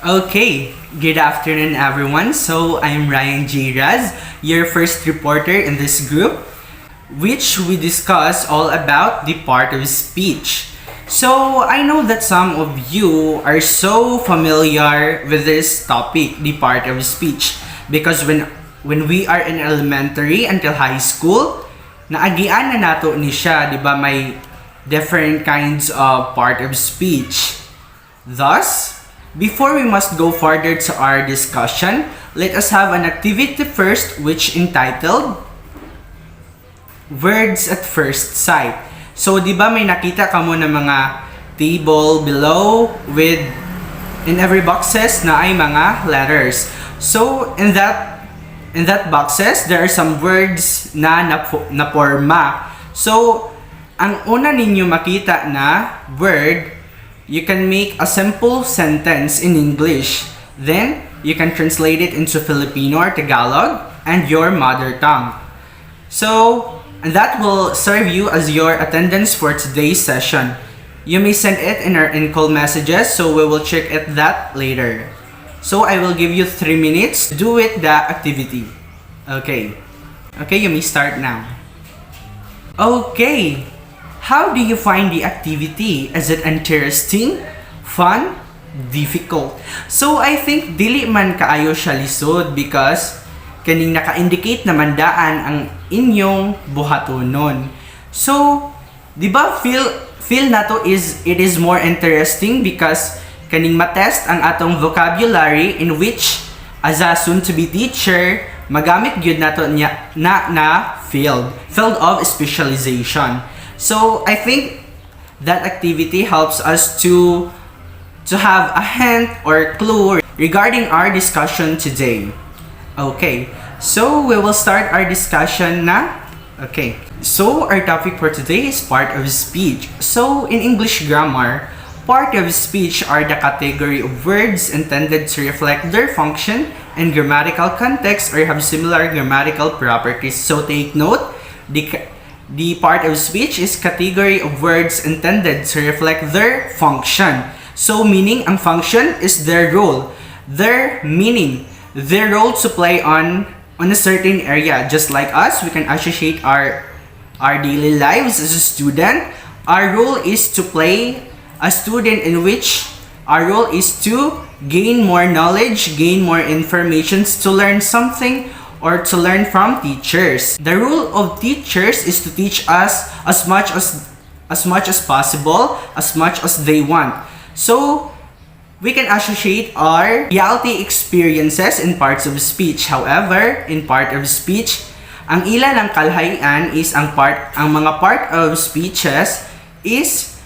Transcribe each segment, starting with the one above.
Okay, good afternoon everyone. So I'm Ryan J. Raz, your first reporter in this group, which we discuss all about the part of speech. So I know that some of you are so familiar with this topic, the part of speech, because when we are in elementary until high school, naagian na nato ni siya, di ba? May different kinds of part of speech. Thus, before we must go further to our discussion, let us have an activity first which entitled Words at First Sight. So, di ba may nakita ka mo na mga table below with in every boxes na ay mga letters. So, in that boxes, there are some words na naporma. So, ang una ninyo makita na word, you can make a simple sentence in English. Then, you can translate it into Filipino or Tagalog and your mother tongue. So, and that will serve you as your attendance for today's session. You may send it in our in-call messages, so we will check it that later. So, I will give you 3 minutes to do it the activity. Okay, you may start now. Okay. How do you find the activity? Is it interesting? Fun? Difficult? So I think dili man kaayo siya lisod because kaning naka-indicate naman daan ang inyong buhatonon. So, di ba feel nato it is more interesting because kaning matest ang atong vocabulary in which as a soon-to-be teacher, magamit gyud nato niya na field of specialization. So I think that activity helps us to have a hint or clue regarding our discussion today. Okay, so we will start our discussion na. Okay, so our topic for today is part of speech. So in English grammar, part of speech are the category of words intended to reflect their function and grammatical context or have similar grammatical properties. So take note, the part of speech is category of words intended to reflect their function. So meaning, ang function is their role. Their meaning, their role to play on a certain area. Just like us, we can associate our daily lives as a student. Our role is to play a student in which our role is to gain more knowledge, gain more information, to learn something, or to learn from teachers. The role of teachers is to teach us as much as possible, as much as they want. So, we can associate our reality experiences in parts of speech. However, in part of speech, ang ilan ng kalhayan is ang mga part of speeches is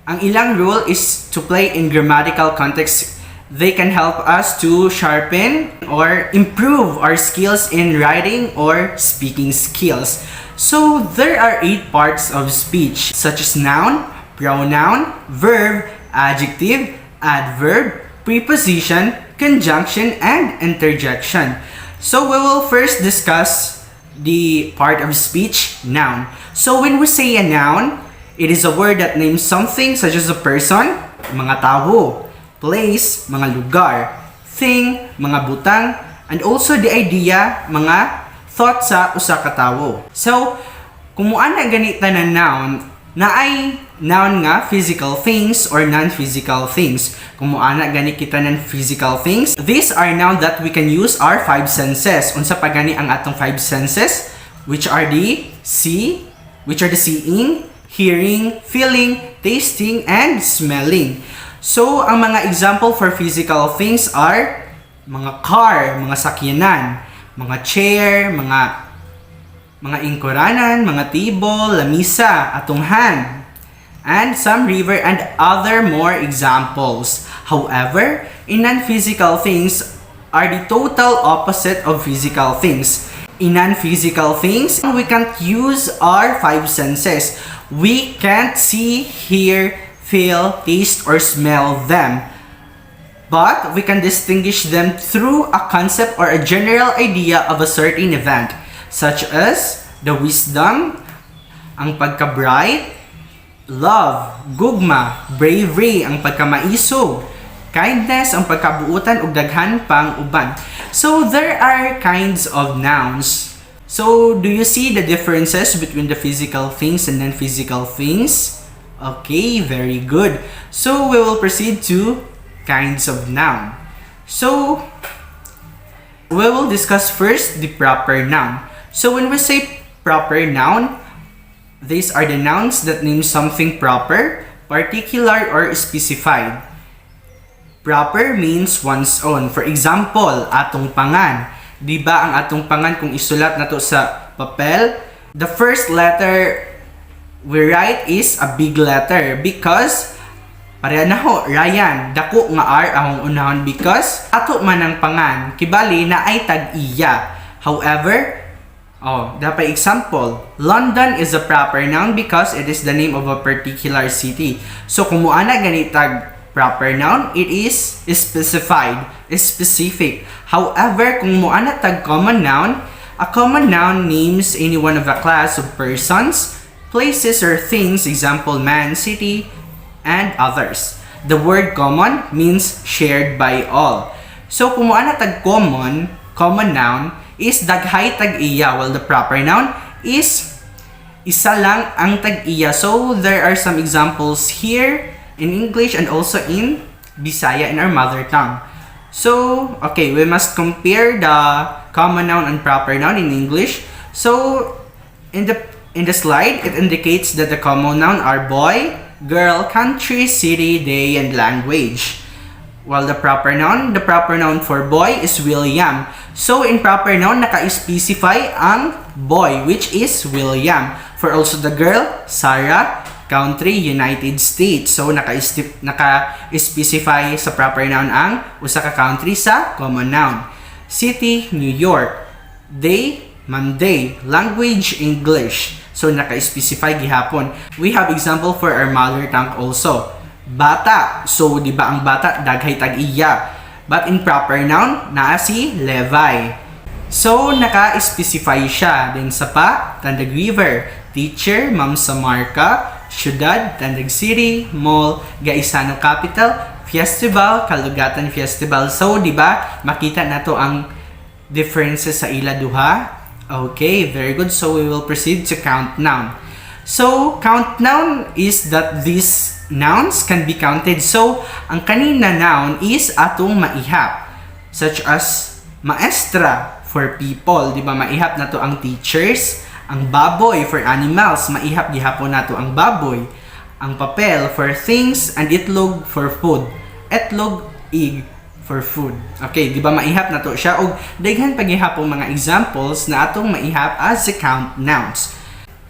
ang ilang role is to play in grammatical context. They can help us to sharpen or improve our skills in writing or speaking skills. So there are 8 parts of speech such as noun, pronoun, verb, adjective, adverb, preposition, conjunction, and interjection. So we will first discuss the part of speech, noun. So when we say a noun, it is a word that names something such as a person, mga tao, place, mga lugar, thing, mga butang, and also the idea, mga thought sa usa ka tawo. So, kung muana ganita na noun, na ay noun nga physical things or non-physical things. Kung muana gani kita ng physical things, these are noun that we can use our 5 senses. Unsa pa gani ang atong 5 senses, which are the seeing, hearing, feeling, tasting, and smelling. So, ang mga example for physical things are mga car, mga sakyanan, mga chair, mga ingkuranan, mga table, lamisa, atunghan, and some river and other more examples. However, in non-physical things are the total opposite of physical things. In non-physical things, we can't use our 5 senses. We can't see, hear, feel, taste, or smell them. But we can distinguish them through a concept or a general idea of a certain event, such as the wisdom, ang pagka-bright, love, gugma, bravery, ang pagkamaiso, kindness, ang pagkabuutan, ug daghan pang uban. So there are kinds of nouns. So do you see the differences between the physical things and non-physical things? Okay, very good. So we will proceed to kinds of noun. So we will discuss first the proper noun. So when we say proper noun, these are the nouns that name something proper, particular, or specified. Proper means one's own. For example, atong pangan. Diba ang atong pangan kung isulat nato sa papel, the first letter we write is a big letter because pareha na ho, Ryan, dako nga R ang unahon because ato man ang pangan, kibali na ay tag-iya. However, dapat example, London is a proper noun because it is the name of a particular city. So kung muana ganitag proper noun, it is specified, specific. However, kung muana tag common noun, a common noun names any one of a class of persons, places, or things, example man, city, and others. The word common means shared by all. So kung muana tag common noun is daghay tag-iya, while the proper noun is isa lang ang tag-iya. So there are some examples here in English and also in Bisaya, in our mother tongue. So, okay, we must compare the common noun and proper noun in English. So, in the slide, it indicates that the common noun are boy, girl, country, city, day, and language. While the proper noun for boy is William. So, in proper noun, naka-specify ang boy, which is William. For also the girl, Sarah, country, United States. So, naka-specify sa proper noun ang usa ka country sa common noun. City, New York. Day, Monday. Language, English. So, naka-specify gihapon. We have example for our mother tongue also. Bata. So, di ba ang bata, daghay tag-iya. But in proper noun, naa si Levi. So, naka-specify siya. Then sa Tandag River. Teacher, Ma'am Samarca. Syudad, Tandag City, Mall, Gaisano Capital, Festival, Kalugatan Festival. So, di ba, makita na to ang differences sa ila duha. Okay, very good. So, we will proceed to count noun. So, count noun is that these nouns can be counted. So, ang kanina noun is atong maihap. Such as, maestra for people. Di ba, maihap na to ang teachers. Ang baboy for animals, maihap gihapon nato ang baboy. Ang papel for things, and itlog for food. Itlog, egg for food. Okay, di ba maihap nato siya, og daghan pa gihapon mga examples na atong maihap as the count nouns.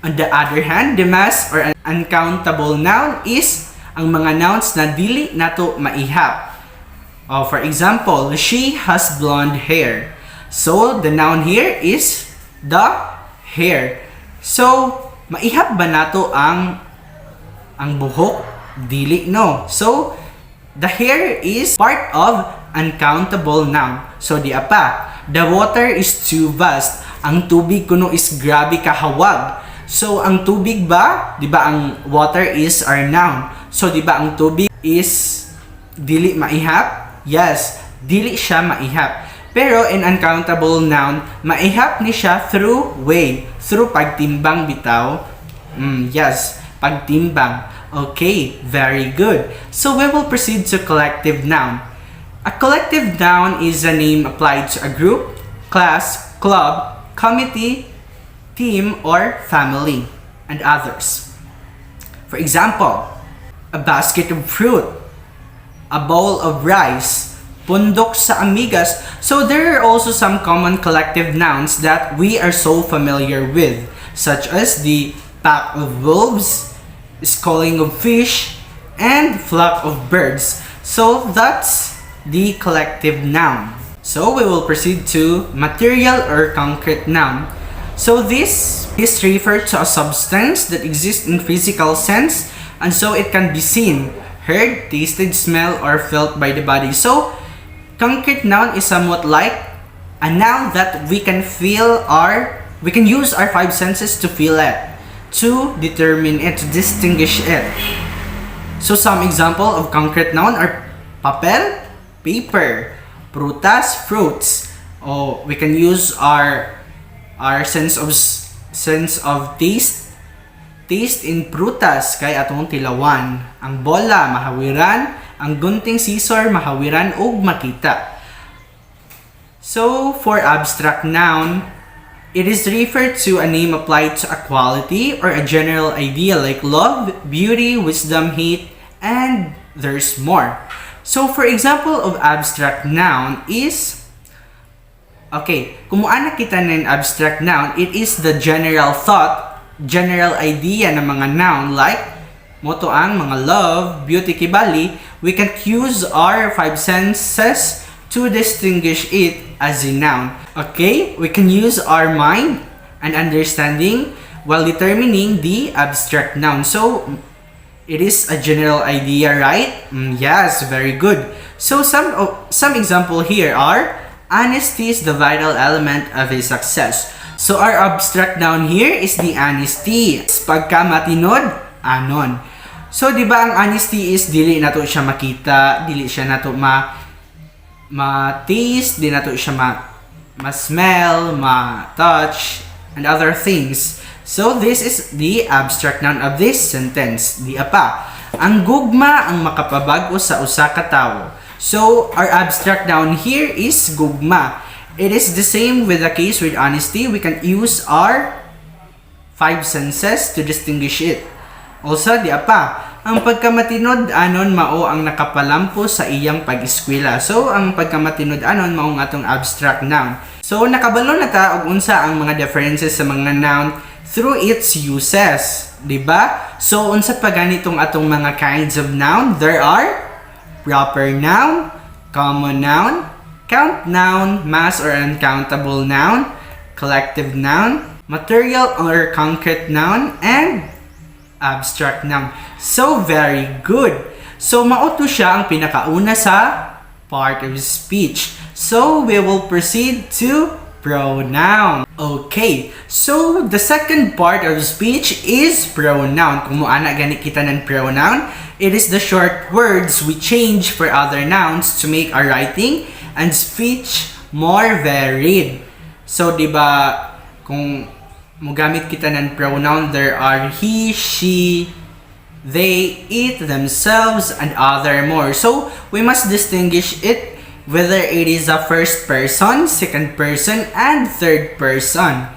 On the other hand, the mass or uncountable noun is ang mga nouns na dili nato maihap. For example, she has blonde hair. So, the noun here is the hair. So, maihap ba nato ang buhok? Dili, no. So, the hair is part of uncountable noun. So, di apa. The water is too vast. Ang tubig kuno is grabe kahawag. So, ang tubig ba? Di ba ang water is our noun? So, di ba ang tubig is dili maihap? Yes, dili siya maihap. Pero in uncountable noun, maihap ni siya through weigh, through pagtimbang bitaw. Yes, pagtimbang. Okay, very good. So we will proceed to collective noun. A collective noun is a name applied to a group, class, club, committee, team, or family, and others. For example, a basket of fruit, a bowl of rice, pundok sa amigas. So there are also some common collective nouns that we are so familiar with, such as the pack of wolves, schooling of fish, and flock of birds. So that's the collective noun. So we will proceed to material or concrete noun. So this is referred to a substance that exists in physical sense, and so it can be seen, heard, tasted, smelled, or felt by the body. So concrete noun is somewhat like a noun that we can use our five senses to feel it, to determine it, to distinguish it. So some example of concrete noun are Papel, paper. Prutas, fruits. Oh, we can use our sense of taste in prutas kay atong tilawan. Ang bola mahawiran, ang gunting scissor mahawiran ug makita. So for abstract noun, it is referred to a name applied to a quality or a general idea like love, beauty, wisdom, hate, and there's more. So for example of abstract noun is, okay, kung muana kita ng abstract noun, it is the general thought, general idea ng mga noun like moto ang mga love, beauty, kibali. We can use our five senses to distinguish it as a noun. Okay, we can use our mind and understanding while determining the abstract noun. So it is a general idea, right? Yes, very good. So some example here are, honesty is the vital element of a success. So our abstract noun here is the honesty. Pagka matinod, anon. So di ba ang honesty is dili nato siya makita, dili siya nato ma-taste, di nato siya ma-smell, ma-touch, and other things. So this is the abstract noun of this sentence. Di apa, ang gugma ang makapabag-o sa usa ka tawo. So our abstract noun here is gugma. It is the same with the case with honesty. We can use our five senses to distinguish it. Also, di apa, ang pagkamatinod anon mao ang nakapalampo sa iyang pag-eskwela. So ang pagkamatinod anon mao ang atong abstract noun. So nakabalo na ta og unsa ang mga differences sa mga noun through its uses, di ba? So unsa pa ganitong atong mga kinds of noun? There are proper noun, common noun, count noun, mass or uncountable noun, collective noun, material or concrete noun, and abstract noun. So very good. So mauto siya ang pinakauna sa part of speech. So we will proceed to pronoun. Okay, so the second part of speech is pronoun. Kung muana gani kita ng pronoun, it is the short words we change for other nouns to make our writing and speech more varied. So di ba kung mugamit kita ng pronoun, there are he, she, they, it, themselves, and other more. So we must distinguish it whether it is a first person, second person, and third person.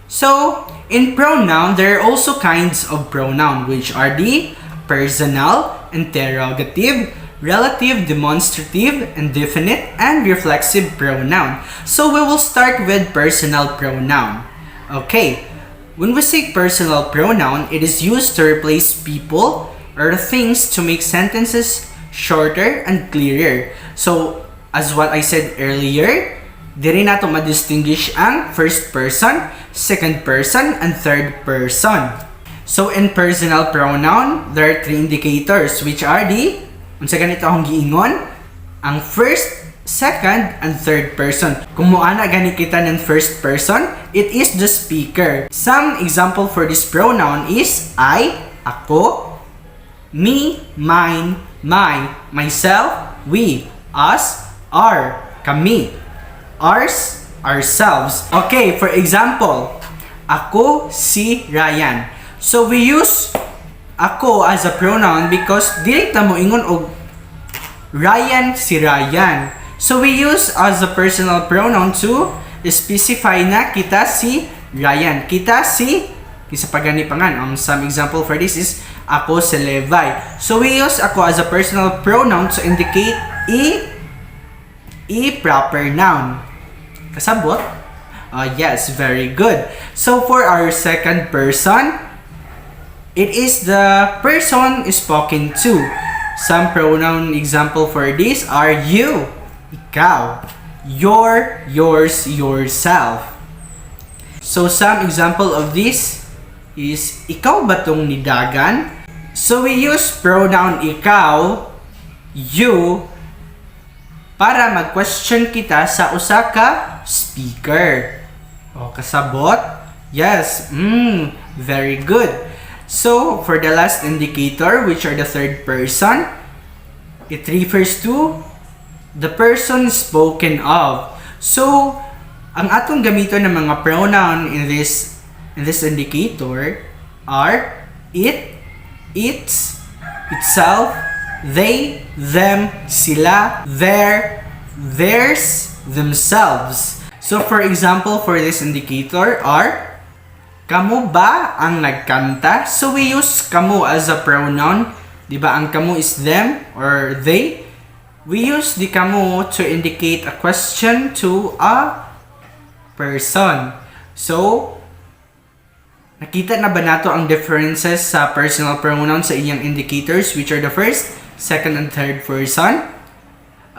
So in pronoun, there are also kinds of pronoun, which are the personal, interrogative, relative, demonstrative, indefinite, and reflexive pronoun. So we will start with personal pronoun. Okay, when we say personal pronoun, it is used to replace people or things to make sentences shorter and clearer. So as what I said earlier, diri nato ma-distinguish ang first person, second person, and third person. So in personal pronoun, there are three indicators, which are the, unsa ganito akong giingon, ang first, second, and third person. Kung moana gani kita ng first person, it is the speaker. Some example for this pronoun is I, ako, me, mine, my, myself, we, us, our, kami, ours, ourselves. Okay, for example, ako si Ryan. So we use ako as a pronoun because dili ta mo ingon og Ryan si Ryan. So we use as a personal pronoun to specify na kita si Ryan. Kita si kisa pagani pangan. Some example for this is ako si Levi. So we use ako as a personal pronoun to indicate a proper noun. Kasabot? Yes, very good. So for our second person, it is the person spoken to. Some pronoun example for this are you, ikaw, your, yours, yourself. So some example of this is ikaw ba tong nidagan? So we use pronoun ikaw, you, para mag-question kita sa usa ka speaker. O, kasabot? Yes, very good. So, for the last indicator, which are the third person, It refers to the person spoken of. So, ang atong gamiton ng mga pronoun in this indicator are it, its, itself, they, them, sila, their, theirs, themselves. So for example, for this indicator are, kamo ba ang nagkanta? So we use kamo as a pronoun. Diba ang kamo is them or they? We use the kamo to indicate a question to a person. So, nakita na ba nato ang differences sa personal pronouns sa iyang indicators, which are the first, second, and third person?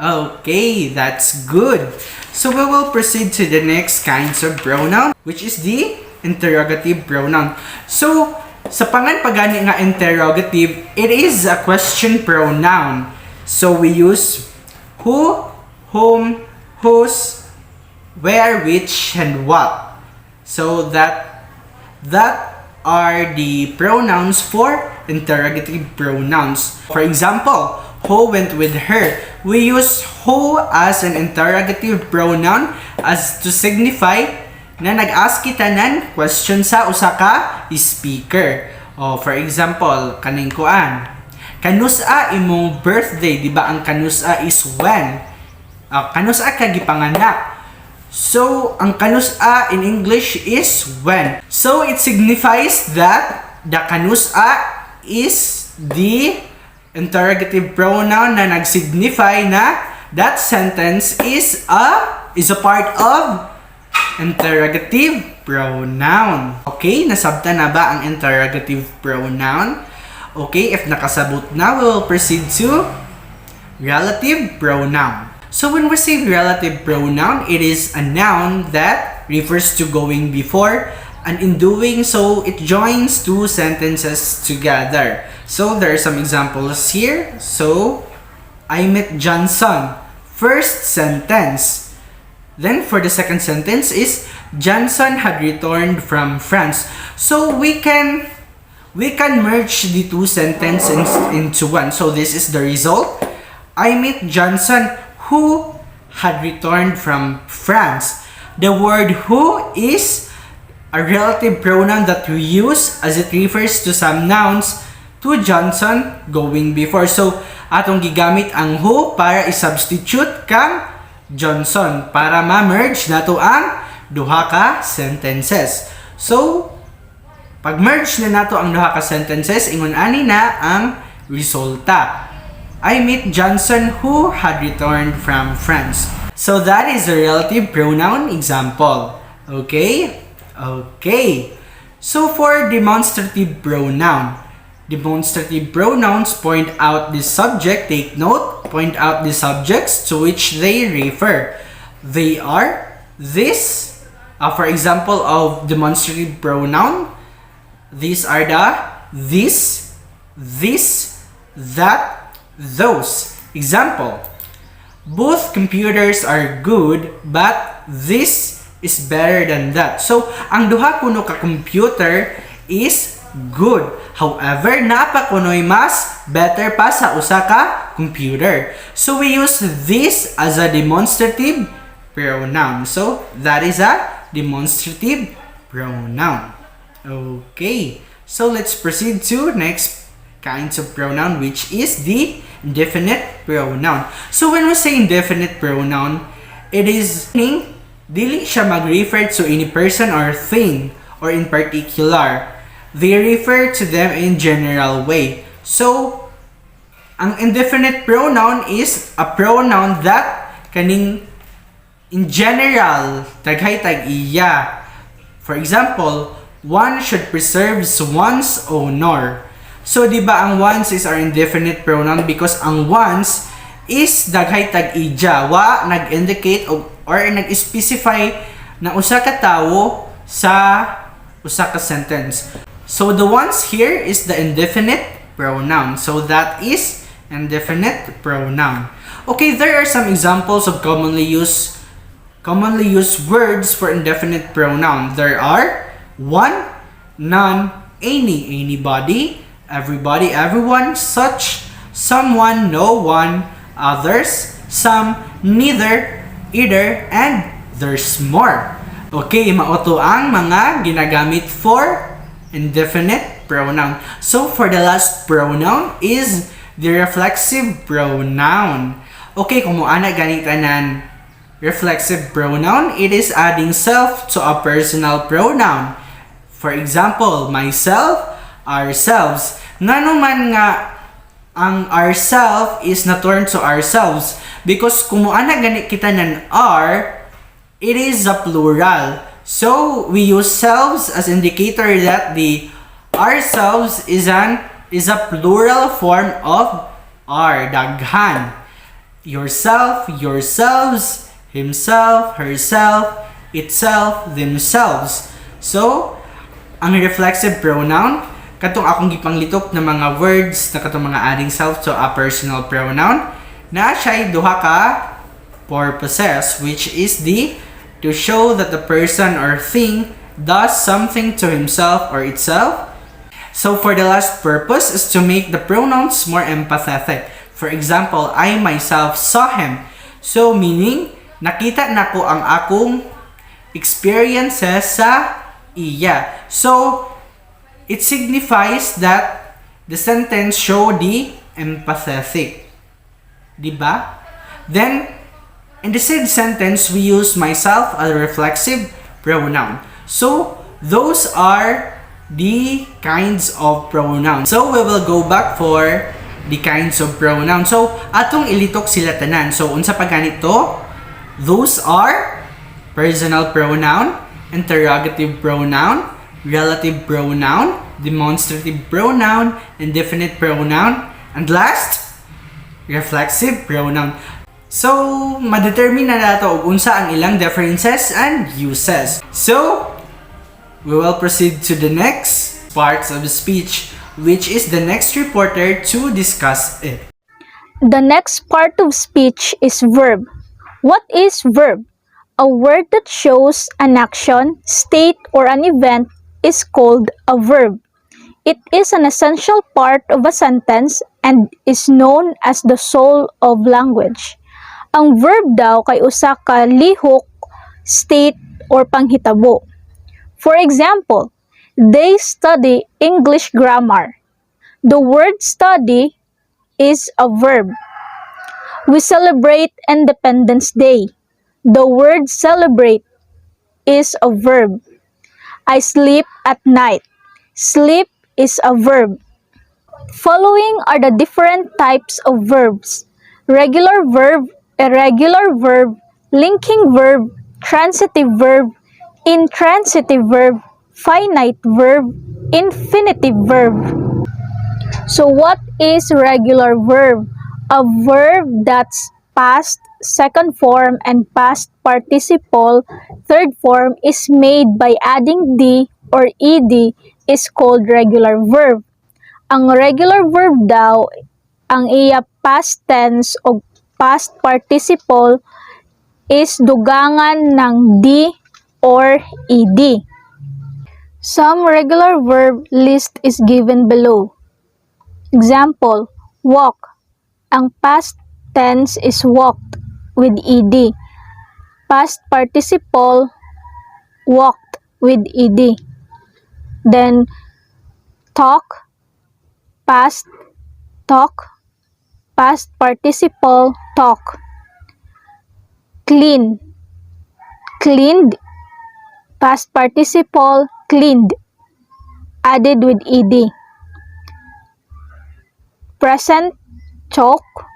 Okay, that's good. So we will proceed to the next kinds of pronoun, which is the interrogative pronoun. So, sa pangan-pagani nga interrogative, it is a question pronoun. So we use who, whom, whose, where, which, and what. So that are the pronouns for interrogative pronouns. For example, who went with her. We use who as an interrogative pronoun as to signify na nag-ask kita ng question sa usa ka speaker. For example, kaning kuan. Kanusa imong birthday, di ba? Ang kanusa is when. Kanusa ka gipanganak. So, ang kanusa in English is when. So, it signifies that the kanusa is the interrogative pronoun na nagsignify na that sentence is a part of interrogative pronoun. Okay, nasabta na ba ang interrogative pronoun? Okay, if nakasabot na, we will proceed to relative pronoun. So when we say relative pronoun, it is a noun that refers to going before, and in doing so, it joins two sentences together. So there are some examples here. So, I met Johnson. First sentence. Then for the second sentence is, Johnson had returned from France. So we can merge the two sentences into one. So this is the result. I met Johnson who had returned from France. The word who is a relative pronoun that we use as it refers to some nouns to Johnson going before. So, atong gigamit ang who para i-substitute kang Johnson para ma-merge nato ang duha ka sentences. So, pag-merge na nato ang duha ka sentences, ingon ani na ang resulta. I met Johnson who had returned from France. So that is a relative pronoun example. Okay? Okay. So for demonstrative pronoun pronouns point out the subject, take note, point out the subjects to which they refer. They are this. For example of demonstrative pronoun, these are the this, that, those. Example, both computers are good, but this is better than that. So, ang duha kuno ka computer is good. However, napa kuno'y mas better pa sa usa ka computer. So, we use this as a demonstrative pronoun. So, that is a demonstrative pronoun. Okay. So, let's proceed to next kinds of pronoun, which is the indefinite pronoun. So when we say indefinite pronoun, it is meaning dili siya mag-refer to any person or thing or in particular. They refer to them in general way. So ang indefinite pronoun is a pronoun that kaning in general taghay tag-iya. For example, one should preserve one's honor. So, di ba ang ones is our indefinite pronoun because ang ones is daghay tag-ija. Wa nag-indicate or nag-specify na usa ka tawo sa usa ka sentence. So, the ones here is the indefinite pronoun. So, that is indefinite pronoun. Okay, there are some examples of commonly used words for indefinite pronoun. There are one, none, anybody, everybody, everyone, such, someone, no one, others, some, neither, either, and there's more. Okay, mauto ang mga ginagamit for indefinite pronoun. So, for the last pronoun is the reflexive pronoun. Okay, kung moana ganitanan reflexive pronoun, it is adding self to a personal pronoun. For example, myself, ourselves. Ngano man nga ang ourself is na turn to ourselves because kung moana gani kita ng are, it is a plural. So we use selves as indicator that the ourselves is a plural form of are, daghan. Yourself, yourselves, himself, herself, itself, themselves. So, ang reflexive pronoun, katong akong gipanglitok na mga words na katong mga adding self to a personal pronoun, na siya'y duha ka purposes, which is the to show that the person or thing does something to himself or itself. So for the last purpose is to make the pronouns more empathetic. For example, I myself saw him. So meaning, nakita na ko ang akong experiences sa iya. So, it signifies that the sentence show the empathetic. Diba? Then, in the said sentence, we use myself as a reflexive pronoun. So, those are the kinds of pronouns. So, we will go back for the kinds of pronouns. So, atong ilitok sila tanan. So, unsa pa ganito? Those are personal pronoun, interrogative pronoun, relative pronoun, demonstrative pronoun, indefinite pronoun, and last, reflexive pronoun. So, ma-determine na nato unsa ang ilang differences and uses. So, we will proceed to the next parts of the speech, which is the next reporter to discuss it. The next part of speech is verb. What is verb? A word that shows an action, state, or an event is called a verb. It is an essential part of a sentence and is known as the soul of language. Ang verb daw kay usa ka lihok, state, or panghitabo. For example, they study English grammar. The word study is a verb. We celebrate Independence Day. The word celebrate is a verb. I sleep at night. Sleep is a verb. Following are the different types of verbs: regular verb, irregular verb, linking verb, transitive verb, intransitive verb, finite verb, infinitive verb. So what is regular verb? A verb that's past, second form, and past participle, third form is made by adding d or ed is called regular verb. Ang regular verb daw, ang iya past tense o past participle is dugangan ng d or ed. Some regular verb list is given below. Example, walk. Ang past tense is walked with ed. Past participle, walked with ed. Then, talk, past participle, talk. Clean, cleaned, past participle, cleaned, added with ed. Present, choke,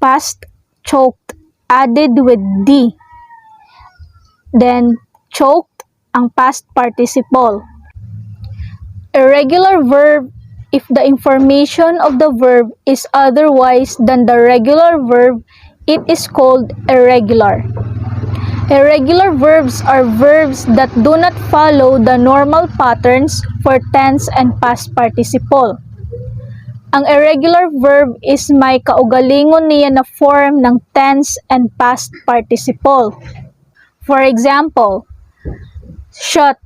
past, choked, added with d. Then, choked ang past participle. Irregular verb if the information of the verb is otherwise than the regular verb, it is called irregular. Irregular verbs are verbs that do not follow the normal patterns for tense and past participle. Ang irregular verb is may kaugalingon niya na form ng tense and past participle. For example, shut.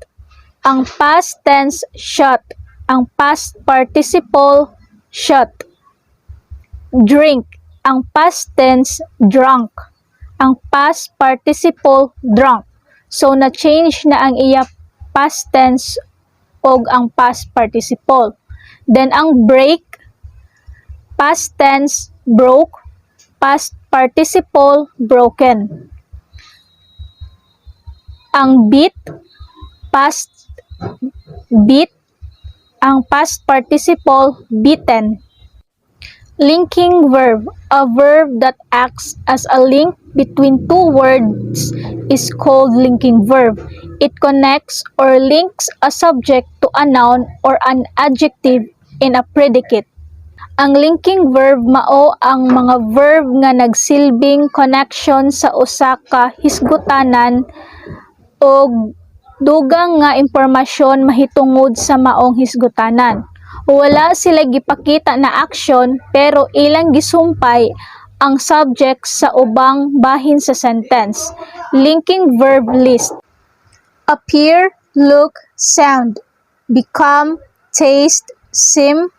Ang past tense, shut. Ang past participle, shut. drink. Ang past tense, drunk. Ang past participle, drunk. So, na-change na ang iya past tense og ang past participle. Then, ang break, past tense, broke. Past participle, broken. Ang beat, past beat. Ang past participle, beaten. Linking verb, a verb that acts as a link between two words is called linking verb. It connects or links a subject to a noun or an adjective in a predicate. Ang linking verb mao ang mga verb nga nagsilbing connection sa usa ka hisgutanan o dugang nga impormasyon mahitungod sa maong hisgutanan. Wala sila gipakita na aksyon pero ilang gisumpay ang subject sa ubang bahin sa sentence. Linking verb list. Appear, look, sound, become, taste, seem,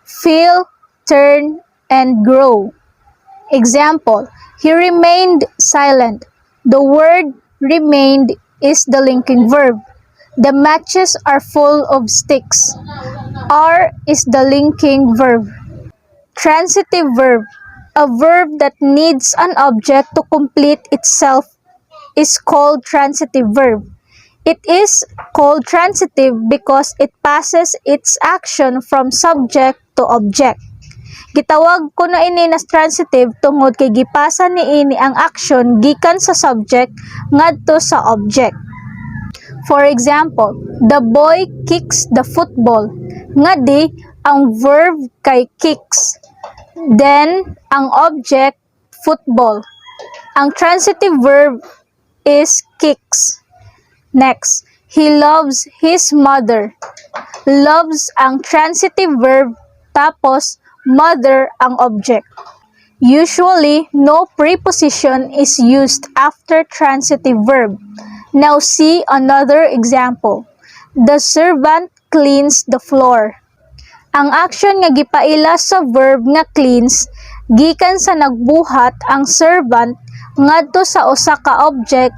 feel, turn, and grow. Example, he remained silent. The word remained is the linking verb. The matches are full of sticks. Are is the linking verb. Transitive verb. A verb that needs an object to complete itself is called transitive verb. It is called transitive because it passes its action from subject to object. Gitawag ko na ini na transitive tungod kay gipasa niini ang action gikan sa subject ngadto sa object. For example, the boy kicks the football. Ngadi, ang verb kay kicks. Then, ang object, football. Ang transitive verb is kicks. Next, he loves his mother. Loves ang transitive verb, tapos mother ang object. Usually, no preposition is used after transitive verb. Now see another example. The servant cleans the floor. Ang action nga gipaila sa verb nga cleans, gikan sa nagbuhat ang servant ngadto sa usa ka object,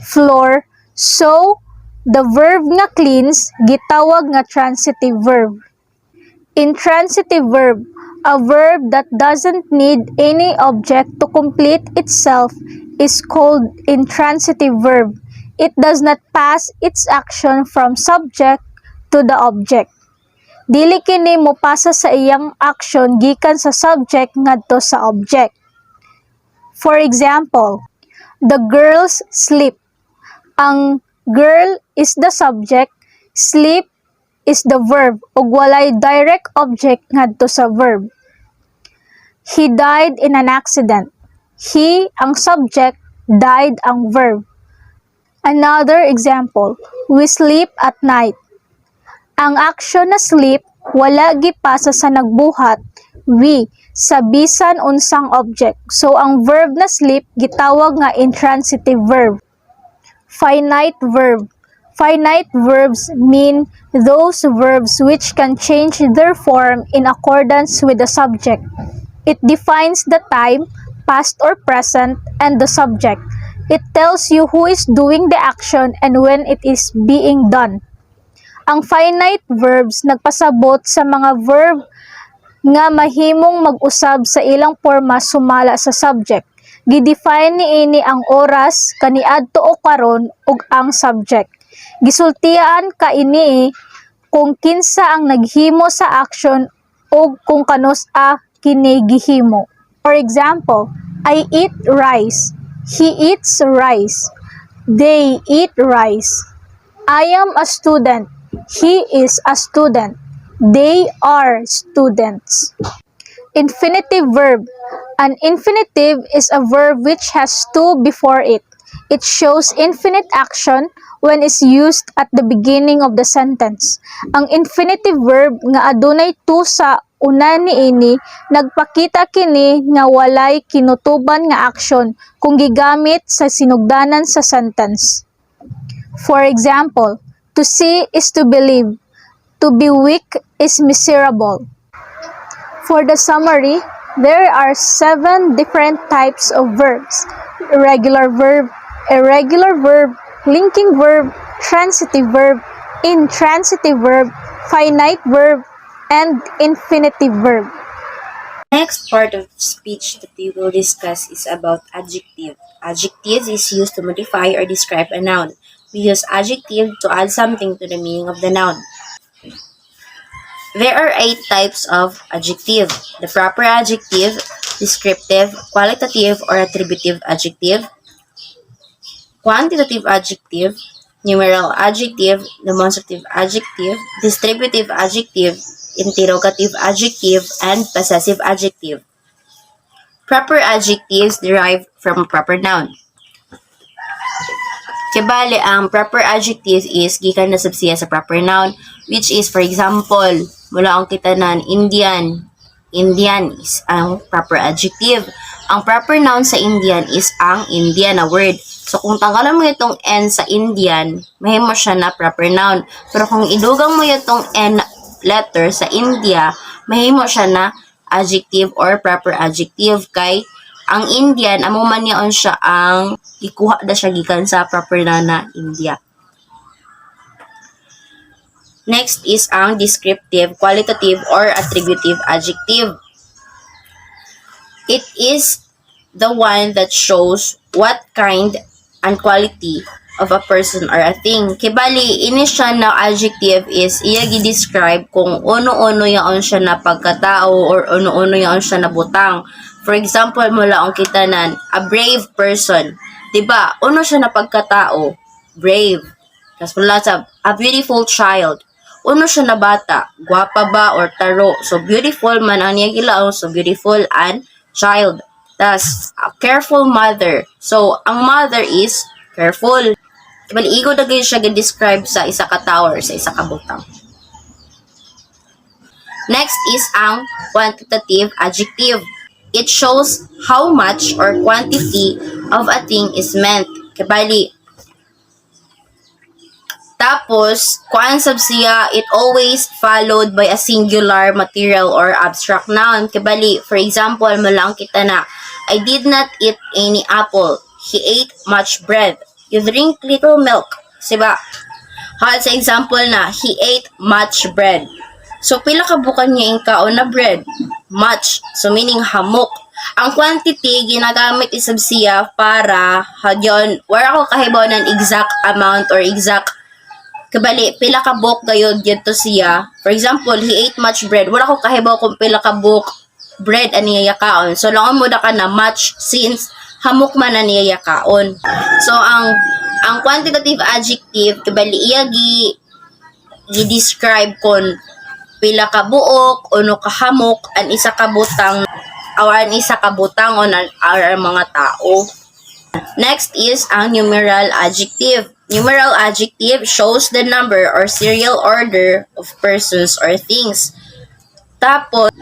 floor. So, the verb nga cleans gitawag nga transitive verb. Intransitive verb, a verb that doesn't need any object to complete itself is called intransitive verb. It does not pass its action from subject to the object. Dili kini mopasa sa iyang action gikan sa subject ngadto sa object. For example, the girls sleep. Ang girl is the subject, sleep is the verb ug walay direct object ngadto sa verb. He died in an accident. He ang subject, died ang verb. Another example, we sleep at night. Ang action na sleep, wala gipasa sa nagbuhat, we, sa bisan unsang object. So, ang verb na sleep, gitawag nga intransitive verb. Finite verb. Finite verbs mean those verbs which can change their form in accordance with the subject. It defines the time, past or present, and the subject. It tells you who is doing the action and when it is being done. Ang finite verbs nagpasabot sa mga verb nga mahimong mag-usab sa ilang porma sumala sa subject. Gidefine niini ang oras, kaniadto o karon ug ang subject. Gisultian kaini kung kinsa ang naghimo sa action ug kung kanus-a kini gihimo. For example, I eat rice. He eats rice. They eat rice. I am a student. He is a student. They are students. Infinitive verb. An infinitive is a verb which has to before it. It shows infinite action when is used at the beginning of the sentence. Ang infinitive verb nga adunay to sa una niini, nagpakita kini nga walay kinutuban nga action kung gigamit sa sinugdanan sa sentence. For example, to see is to believe. To be weak is miserable. For the summary, There are 7 different types of verbs: irregular verb, linking verb, transitive verb, intransitive verb, finite verb, and infinitive verb. Next part of speech that we will discuss is about adjective. Adjective is used to modify or describe a noun. We use adjective to add something to the meaning of the noun. There are 8 types of adjective: the proper adjective, descriptive, qualitative or attributive adjective, quantitative adjective, numeral adjective, demonstrative adjective, distributive adjective, interrogative adjective, and possessive adjective. Proper adjectives derive from a proper noun. Kaya ang proper adjective is gikan na sab siya sa proper noun, which is, for example, mula ang kita nan Indian. Indian is ang proper adjective. Ang proper noun sa Indian is ang Indian na word. So, kung tanggalan mo itong N sa Indian, mahimo siya na proper noun. Pero kung idugang mo itong N letter sa India, mahimo siya na adjective or proper adjective. Kay ang Indian, amo man yaon siya ang ikuha na siya gikan sa proper noun na India. Next is ang descriptive, qualitative, or attributive adjective. It is the one that shows what kind and quality of a person or a thing. Kibali, ini siya na adjective is iya gi-describe kung uno-uno yaon siya na pagkatao or uno-uno yaon siya na butang. For example, mula ang kita nan, a brave person. Diba? Uno siya na pagkatao, brave. Tapos mula sa, a beautiful child. Uno siya na bata, gwapa ba or taro. So, beautiful man ang niya gilaon. So, beautiful and child. Tapos, a careful mother. So, ang mother is careful. Igo na ganyan siya describe sa isa ka tower, sa isa ka butang. Next is ang quantitative adjective. It shows how much or quantity of a thing is meant. Kabali. Tapos, kuan sab siya, it always followed by a singular material or abstract noun. Kabali, for example, malang kita na, I did not eat any apple. He ate much bread. You drink little milk. Siba? Hal sa example na, he ate much bread. So, pila ka bukan niya yung kaon na bread? Much. So, meaning hamok. Ang quantity, ginagamit isab siya para, hadyon, wala ako kahibaw ng exact amount or exact kabali, pila ka book gayod dito siya. For example, he ate much bread. Wala ko kahibaw kung pila ka book bread aniya kaon. So, lang mo da ka na much since hamok man aniya kaon. So, ang quantitative adjective, kabali, iya gi-describe kon pila ka buok, uno ka hamok, an isa ka butang, or an isa ka butang on ang mga tao. Next is ang numeral adjective. Numeral adjective shows the number or serial order of persons or things. Tapos,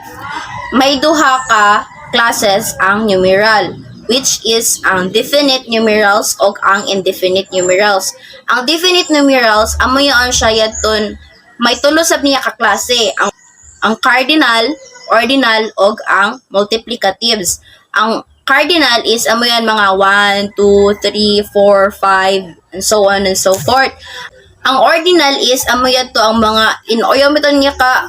may duha ka classes ang numeral, which is ang definite numerals o ang indefinite numerals. Ang definite numerals, amo yon siya yaton, may tulo sab niya ka klase. Ang cardinal, ordinal, o ang multiplicatives. Ang cardinal is amo yan mga 1, 2, 3, 4, 5, and so on and so forth. Ang ordinal is amo yan to ang mga yung ito niya ka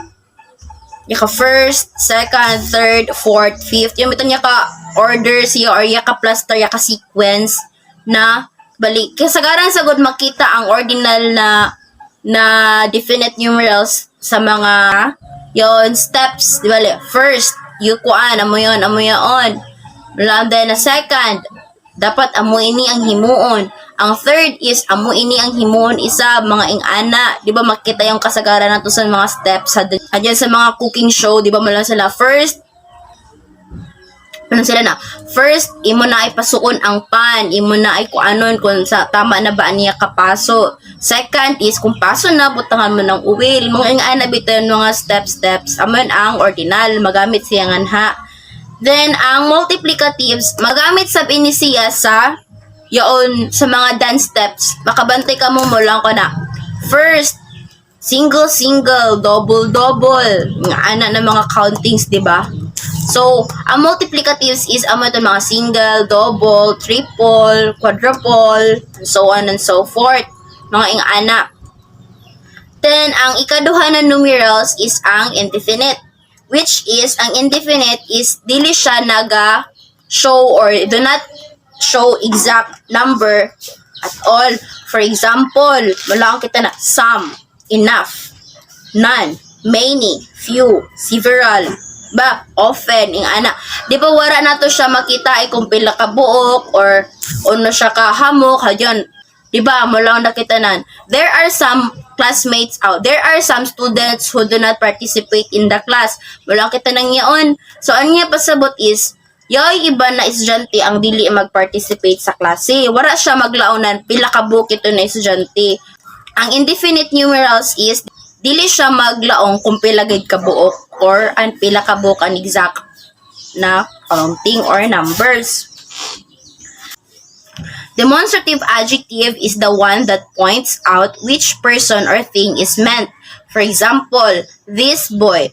first, second, third, fourth, fifth. Yung ito niya ka order siya or ya ka cluster, ya ka sequence na balik. Kasagaran sagod makita ang ordinal na definite numerals sa mga yon steps, di ba? First, yukuan, amo yon. And then, second, dapat amo ini ang himuon. Ang third is amo ini ang himuon isa mga ingana, di ba? Makita yung kasagaran nato sa mga steps adyan sa mga cooking show, di ba? Mala sila first, first, imo na ay pasuon ang pan, imo na ay kuanon kung sa tama na ba niya kapaso. Second is kung paso na, butangan mo ng uwil. Mga ingana biton mga steps. Amon ang ordinal, magamit siya nganha. Then ang multiplicatives, magamit sab ini siya sa yaon sa mga dance steps. Makabantay ka mo lang ko na. First, single, double. Mga ana na mga countings, di ba? So, ang multiplicatives is amo ito mga single, double, triple, quadruple, and so on and so forth. Mga ing-ana. Then, ang ikaduha na numerals is ang indefinite. Which is, ang indefinite is dili siya naga-show or do not show exact number at all. For example, wala kita na some, enough, none, many, few, several, ba, often, ing ana. Di ba wala na to siya makita kung pila ka buok or ano siya ka hamok, hadyan. Di ba, mo lang nakita nan. There are some classmates out. There are some students who do not participate in the class. Mo lang kita nang yaon. So, ang niya pasabot is, yoy iba na estudyante ang dili mag-participate sa klase. Wala siya maglaonan, pila ka buok ito na estudyante. Ang indefinite numerals is, dili siya maglaong kung pila gid ka buok or ang pila ka buok ang exact na counting or numbers. Demonstrative adjective is the one that points out which person or thing is meant. For example, this boy,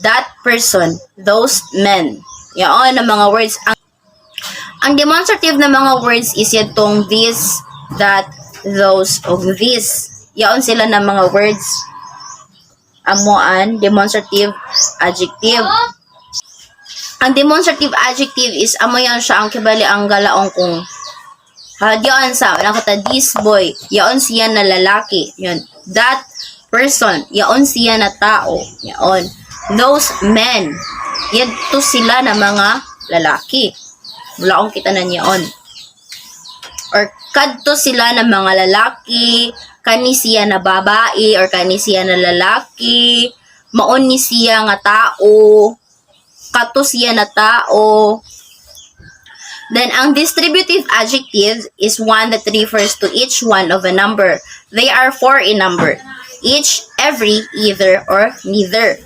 that person, those men. Yaon ang mga words. Ang demonstrative na mga words is yatong this, that, those, o this. Yaon sila na mga words. Amuan, demonstrative adjective. Ang demonstrative adjective is amo yan siya ang kibali ang galaong kung diyan sa nakita this boy, yaon siya na lalaki. Yun. That person, yaon siya na tao. Yaon. Those men, yadto sila na mga lalaki. Wala akong kita na yaon. Or kadto sila na mga lalaki, kani siya na babae or kani siya na lalaki, maon ni siya nga tao, kato siya na tao. Then, ang distributive adjective is one that refers to each one of a number. They are four in number. Each, every, either, or neither.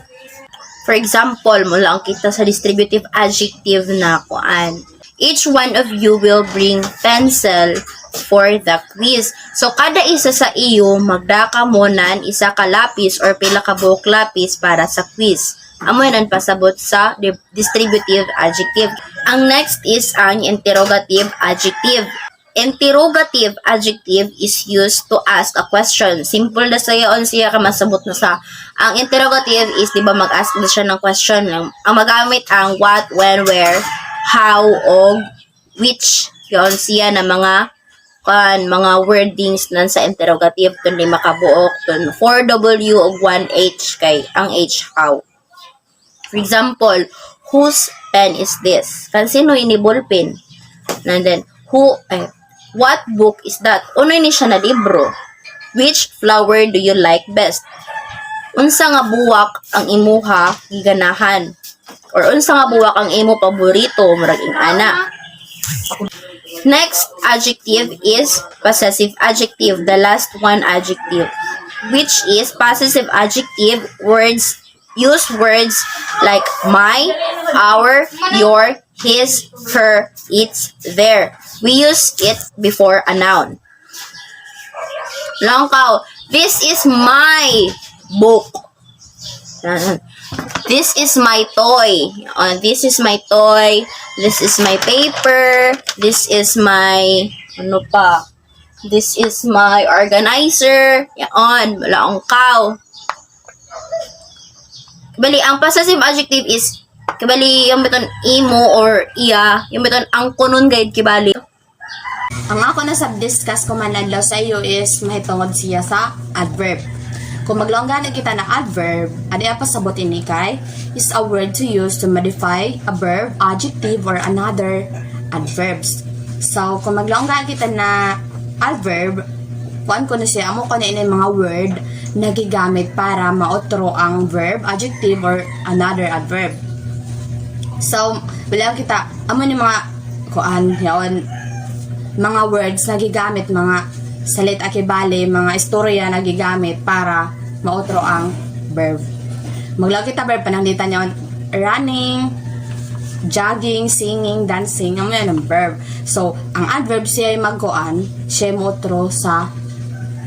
For example, mula ang kita sa distributive adjective na kuan. Each one of you will bring pencil for the quiz. So, kada isa sa iyo, magdaka mo nan isa ka lapis or pila ka buok lapis para sa quiz. Amoy nan pasabot sa distributive adjective. Ang next is ang interrogative adjective. Interrogative adjective is used to ask a question. Simple na sayon siya ka masabot na sa. Ang interrogative is, di ba, mag-ask na siya ng question. Ang magamit ang what, when, where, how, og, which. Yun siya na mga wordings nan sa interrogative. Ito ni makabuok. 4W og 1H kay ang H how. For example, whose pen is this? Kansino ini ballpen? And then, what book is that? Uno ni siya na libro. Which flower do you like best? Unsa nga buwak ang imuha giganahan? Or unsa nga buwak ang imo paborito? Murag ana. Next adjective is possessive adjective. The last one adjective. Which is possessive adjective use words like my, our, your, his, her, its, their. We use it before a noun. Langkaw, this is my book. This is my toy. This is my toy. This is my paper. This is my, ano pa? This is my organizer. Yan, langkaw. Kabali, ang possessive adjective is, kabali, yung beton imo or iya, yung beton ang kunon guide, kibali. Ang ako na sub-discuss ko man adlaw sa iyo is mahitungod siya sa adverb. Kung maglonggan kita ng adverb, adi apa sabot ini kay is a word to use to modify a verb, adjective, or another adverbs. So, kung maglonggan kita na adverb, kuan ko na siya, amo ko na ini mga word nagigamit para maotro ang verb, adjective, or another adverb. So, bilang kita, amo ni mga kuan, yaon, mga words nagigamit, mga salit akibali, mga istorya nagigamit para maotro ang verb. Maglaw kita verb, pananglitan yaon, running, jogging, singing, dancing, amo yan ang verb. So, ang adverb siya ay magkuan, siya maotro sa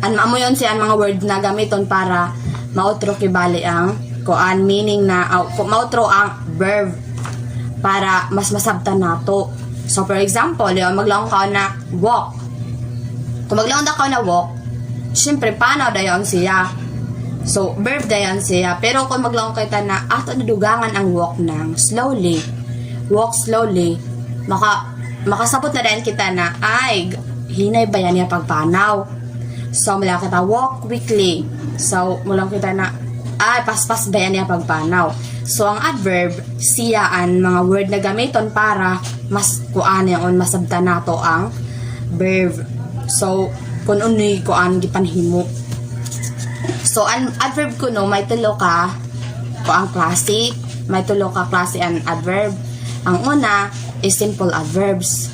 amo yun siya ang mga word na gamiton para mautro kibali ang kuan meaning na mautro ang verb. para mas masabtan nato. So for example, yung maglaong ka na walk. Kung maglaong ka na walk, syempre paano dayon siya? So verb dayon siya. Pero kung maglaong kita na ato nadugangan ang walk ng slowly, walk slowly, makasabot na din kita na ay hinay ba yan niya pagpanaw. So mula kita walk quickly. So mulang kita na ay paspas ba yan niya pagpanaw. So ang adverb siya ang mga word na gamiton para mas kuan yon masabtan nato ang verb. So kun unoy kuan gipanhimo. So ang adverb kuno may tulo ka kuang klase, may tulo ka klase ang adverb. Ang una is simple adverbs.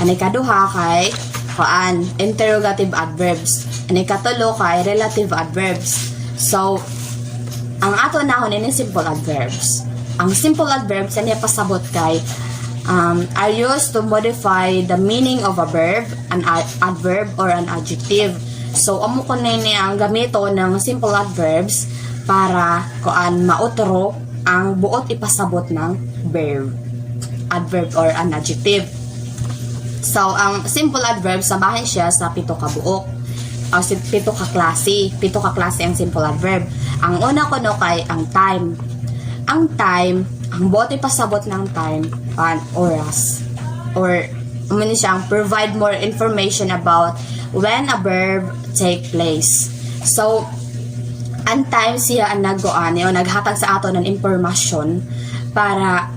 Ang ikaduha kay kuan interrogative adverbs. Ang ikatulo kay relative adverbs. So ang ato nahon ini simple adverbs. Ang simple adverbs niya pasabot kay are used to modify the meaning of a verb, an adverb, or an adjective. So amo ko na ini ang gamito ng simple adverbs para kuan mautro ang buot ipasabot ng verb, adverb, or an adjective. So ang simple adverbs sabahin siya sa pito ka buok. Pito ka klase ang simple adverb. Ang una ko no kay ang time. Ang time, ang bote pasabot ng time, oras. Or, umuni siyang provide more information about when a verb take place. So, ang time siya ang naghatag sa ato ng impormasyon para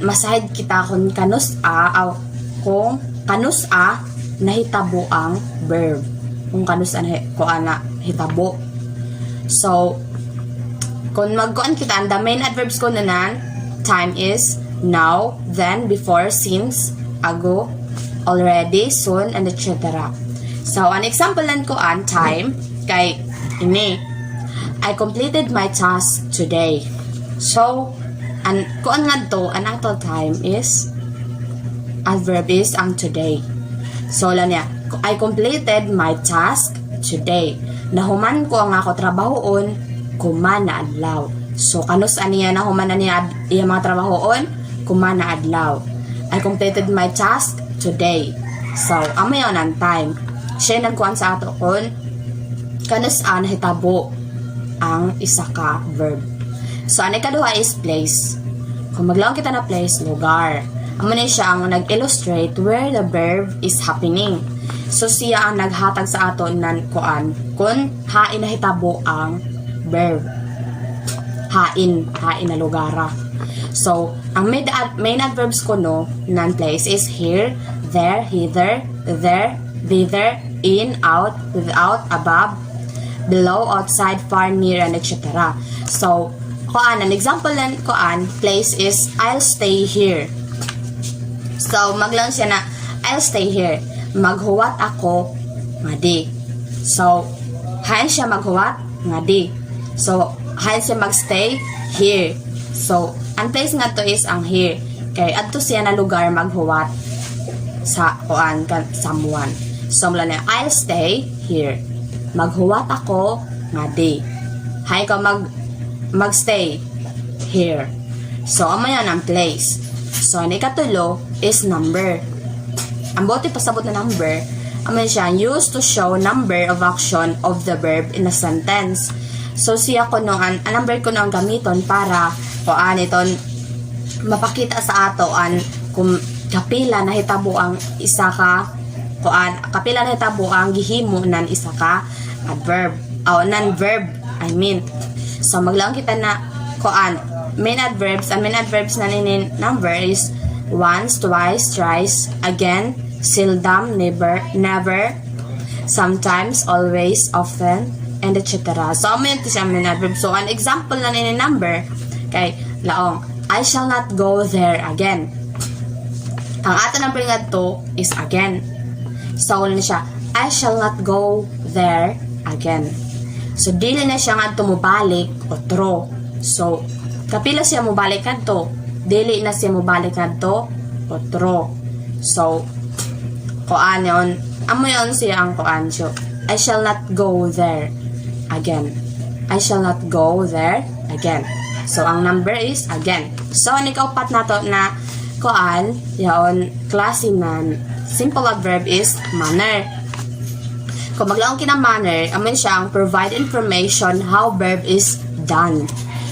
masahid kita kung kanus-a nahitabo ang verb. Kung kanus-a hitabo. So, kung magkuan kita, ang the main adverbs ko na time is now, then, before, since, ago, already, soon, and etc. So, an example nan ko time, kay ini, I completed my task today. So, kuan nga to, ang ato time is, adverb is ang today. So, lang niya, I completed my task today. Nahuman ko ang ako trabahoon, kumana adlaw. So, kanus aniya nahuman na niya iya mga trabahoon, kumana adlaw. I completed my task today. So, amayon ang time. Siya nagkuhan sa ato kon, kanus nahitabo ang isa ka verb. So, ang ikaduha is place. Kung maglaong kita na place, lugar. Amo na siya ang nag-illustrate where the verb is happening. So siya ang naghatag sa ato ng kuan kung hain na hitabo ang verb. Hain na lugara. So, ang main adverbs ko no ng place is here, there, hither, there, thither, in, out, without, above, below, outside, far, near, and etc. So, kuan an example ng kuan place is I'll stay here. So, maglang siya na I'll stay here. Maghuwat ako nga di. So, hain siya maghuwat nga di. So, hain siya magstay here. So, ang place nga to is ang here. Kay adto siya na lugar maghuwat sa kuan kan someone. So, mula na I'll stay here. Maghuwat ako nga di. Hain ka magstay here. So, amo yan ang place. So, ang ikatulo is number. Ang bote pasabot na number, aman siya used to show number of action of the verb in a sentence. So siya ko no ang number ko no ang gamiton para iton mapakita sa ato kung kapila na hitabo ang isa ka kapila na hitabo ang gihimo nan isa ka adverb nan verb I mean. So maglaong kita na main adverbs na ninin number is once, twice, thrice, again, seldom, never, sometimes, always, often, and etc. So, amin ito siya main adverb. So, an example na nini number, kay laong, I shall not go there again. Ang ato number nga to is again. So, wala na siya, I shall not go there again. So, dili na siya nga tumubalik o true. So, kapila siya mubalik nga to, dili na siya mubalik nga to o true. So, kuan yun, amo yun siya ang kuan. So, I shall not go there again. I shall not go there again. So, ang number is again. So, ang ikaupat na to na kuan, yaon, klase na simple adverb is manner. Kung maglaong manner, amin siya ang provide information how verb is done.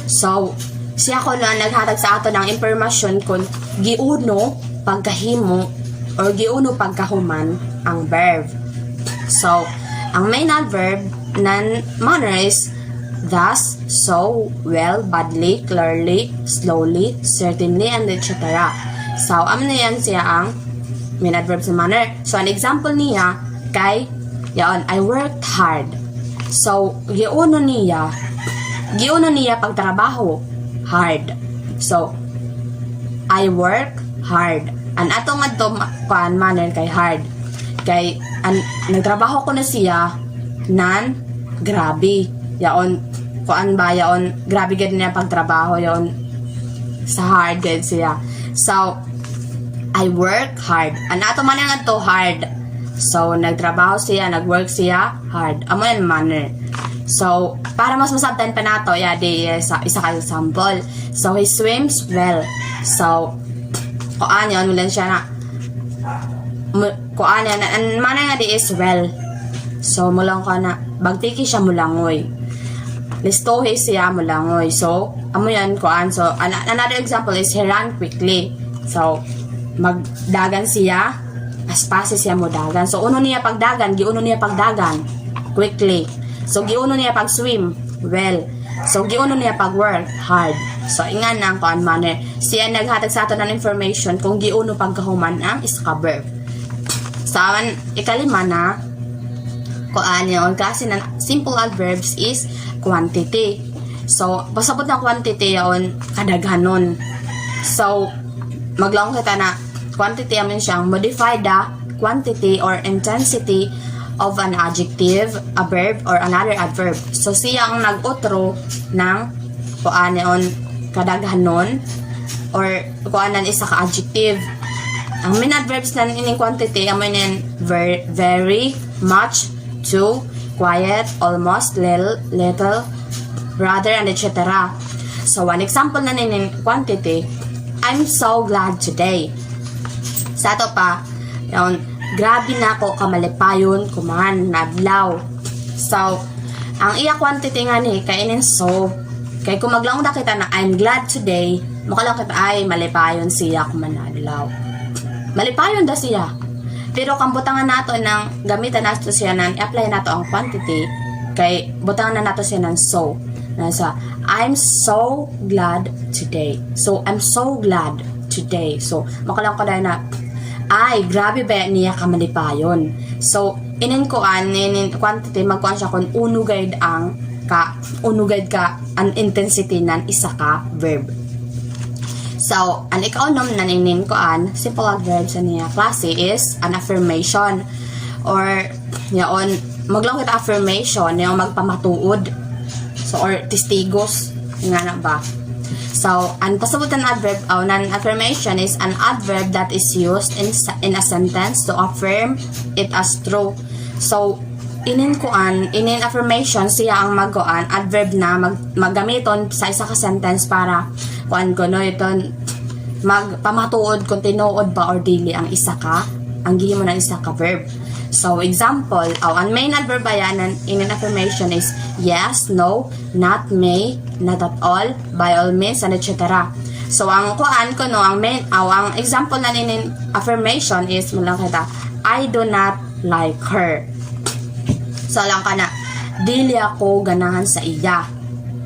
So, siya ko na naghatag sa ato ng impormasyon kung giuno pagkahimo or giuno pagkahuman ang verb. So, ang main adverb ng manner is thus, so, well, badly, clearly, slowly, certainly, and etc. So, amin na yan siya ang main adverb sa manner. So, an example niya kay, yaon, I worked hard. So, giuno niya pagtrabaho, hard. So, I work hard. An atong adto manner kay hard. Kay, nagtrabaho ko na siya nan grabe. Yaon, kuan ba, yaon, grabe gid niya pagtrabaho, yaon, sa hard gid siya. So, I work hard. An ato man nga to hard. So, nagtrabaho siya, nagwork siya, hard. Amo yan manner. So, para mas masabtan pa nato, isa ka example. So, he swims well. So, kuan yan, mulan siya na, kuan yan, ang manner nga di is well. So, mulang ka na, bagtiki siya mulangoy. Listohe siya mulangoy. So, amo yan, kuan. So, another example is he ran quickly. So, magdagan siya, aspase siya mo dagan. So, uno niya pagdagan, giuno niya pagdagan, quickly. So, giuno niya pag-swim, well. So, giuno niya pag-work, hard. So, ingan ang kuan manner. Siya naghatag sa ato ng information kung giuno pagkahuman ang iska verb. So, ikalima na, kuan yung klase ng simple adverbs is quantity. So, pasabot na quantity yon kadaghanon. So, maglaong kita na quantity amin siyang modify the quantity or intensity of an adjective, a verb, or another adverb. So, siya ang nag-utro ng kuan yon kadaghanon or kuan isa ka adjective. Ang main adverbs na ining quantity amin yan very, much, to, quiet, almost, little, rather, and etc. So, one example na ninin quantity, I'm so glad today. Sa ato pa, yun, grabe na ako kamalipayon, kuman, nadlaw. So, ang iya quantity nga ni, kainin so, kay kung maglang na kita na I'm glad today, makalang kita ay malipayon siya kuman nadlaw. Malipayon da siya. Pero kung butangan nato ng gamitan nato siya ng apply nato ang quantity, kay butangan na nato siya ng so. Nasa, I'm so glad today. So, I'm so glad today. So, makalang ko na, ay, grabe ba niya kamalipayon. So, inin quantity, magkuhan siya kung unugay ka ang intensity ng isa ka verb. So, ang ikaw-nom na ninin koan, simple adverbs sa niya klase is an affirmation. Or, yaon, maglang kita affirmation, yung magpamatuod. So, or testigos, nga na ba? So, ang pasabutan adverb, nan affirmation is an adverb that is used in a sentence to affirm it as true. So, inin affirmation, siya ang magkuan, adverb na maggamiton sa isa ka sentence para kuan ko no iton magpamatuod kung tinuod ba or dili ang isa ka ang gihimo ng isa ka verb. So example, ang main adverb bayanan in an affirmation is yes, no, not, may, not at all, by all means, and etc. So ang kuan ko no ang main ang example na in affirmation is mulang kita, I do not like her. So lang ka na, dili ako ganahan sa iya.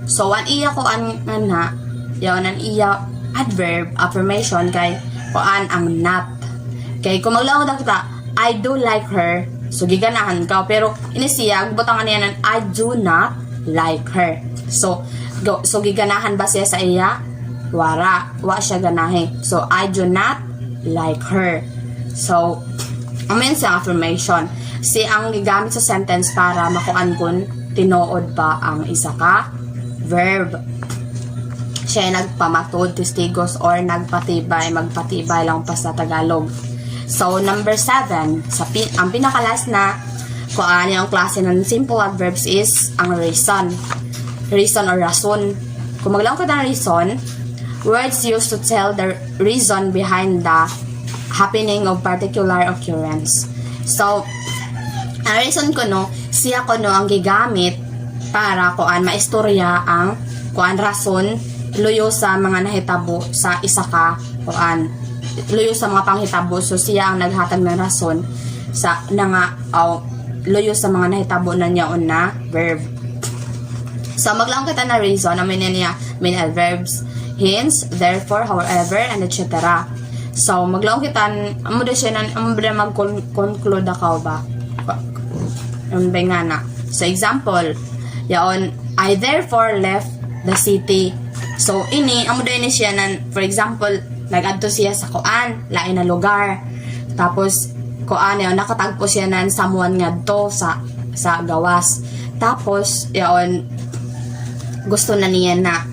So an iya ko an na yaw ang iya adverb affirmation kay kuan ang not. Kay kung maglaon na kita, I do like her, so giganahan ka, pero inisiya butangan niya ng I do not like her. So giganahan ba siya sa iya? Wa siya ganahin. So I do not like her. So amen sa affirmation. Si ang gigamit sa sentence para makuan kun tinuod ba ang isa ka verb. Siya nagpamatod, testigos, or magpatibay lang pa sa Tagalog. So, number 7, ang pinakalas na kuan yung klase ng simple adverbs is ang reason. Reason or rason. Kung maglang ka ng reason, Words used to tell the reason behind the happening of particular occurrence. So, ang reason ko no, siya ko no ang gigamit para kuan maistorya ang kuan rason luyo sa mga nahitabo sa isa ka kuan luyo sa mga panghitabo. So siya ang naghatag ng rason sa nga luyo sa mga nahitabo na niyaon na verb. So maglaong kita na reason na niya main adverbs, hence, therefore, however, and etc. So maglaong kita amo da siya amo da mag-conclude ka ba ang bengana. So example, yaon, I therefore left the city. So ini amo da ni siya nan, for example, nag-adto siya sa kuan lain na lugar, tapos kuan yaon nakatagpo siya nan someone ngadto sa gawas, tapos yaon gusto na nila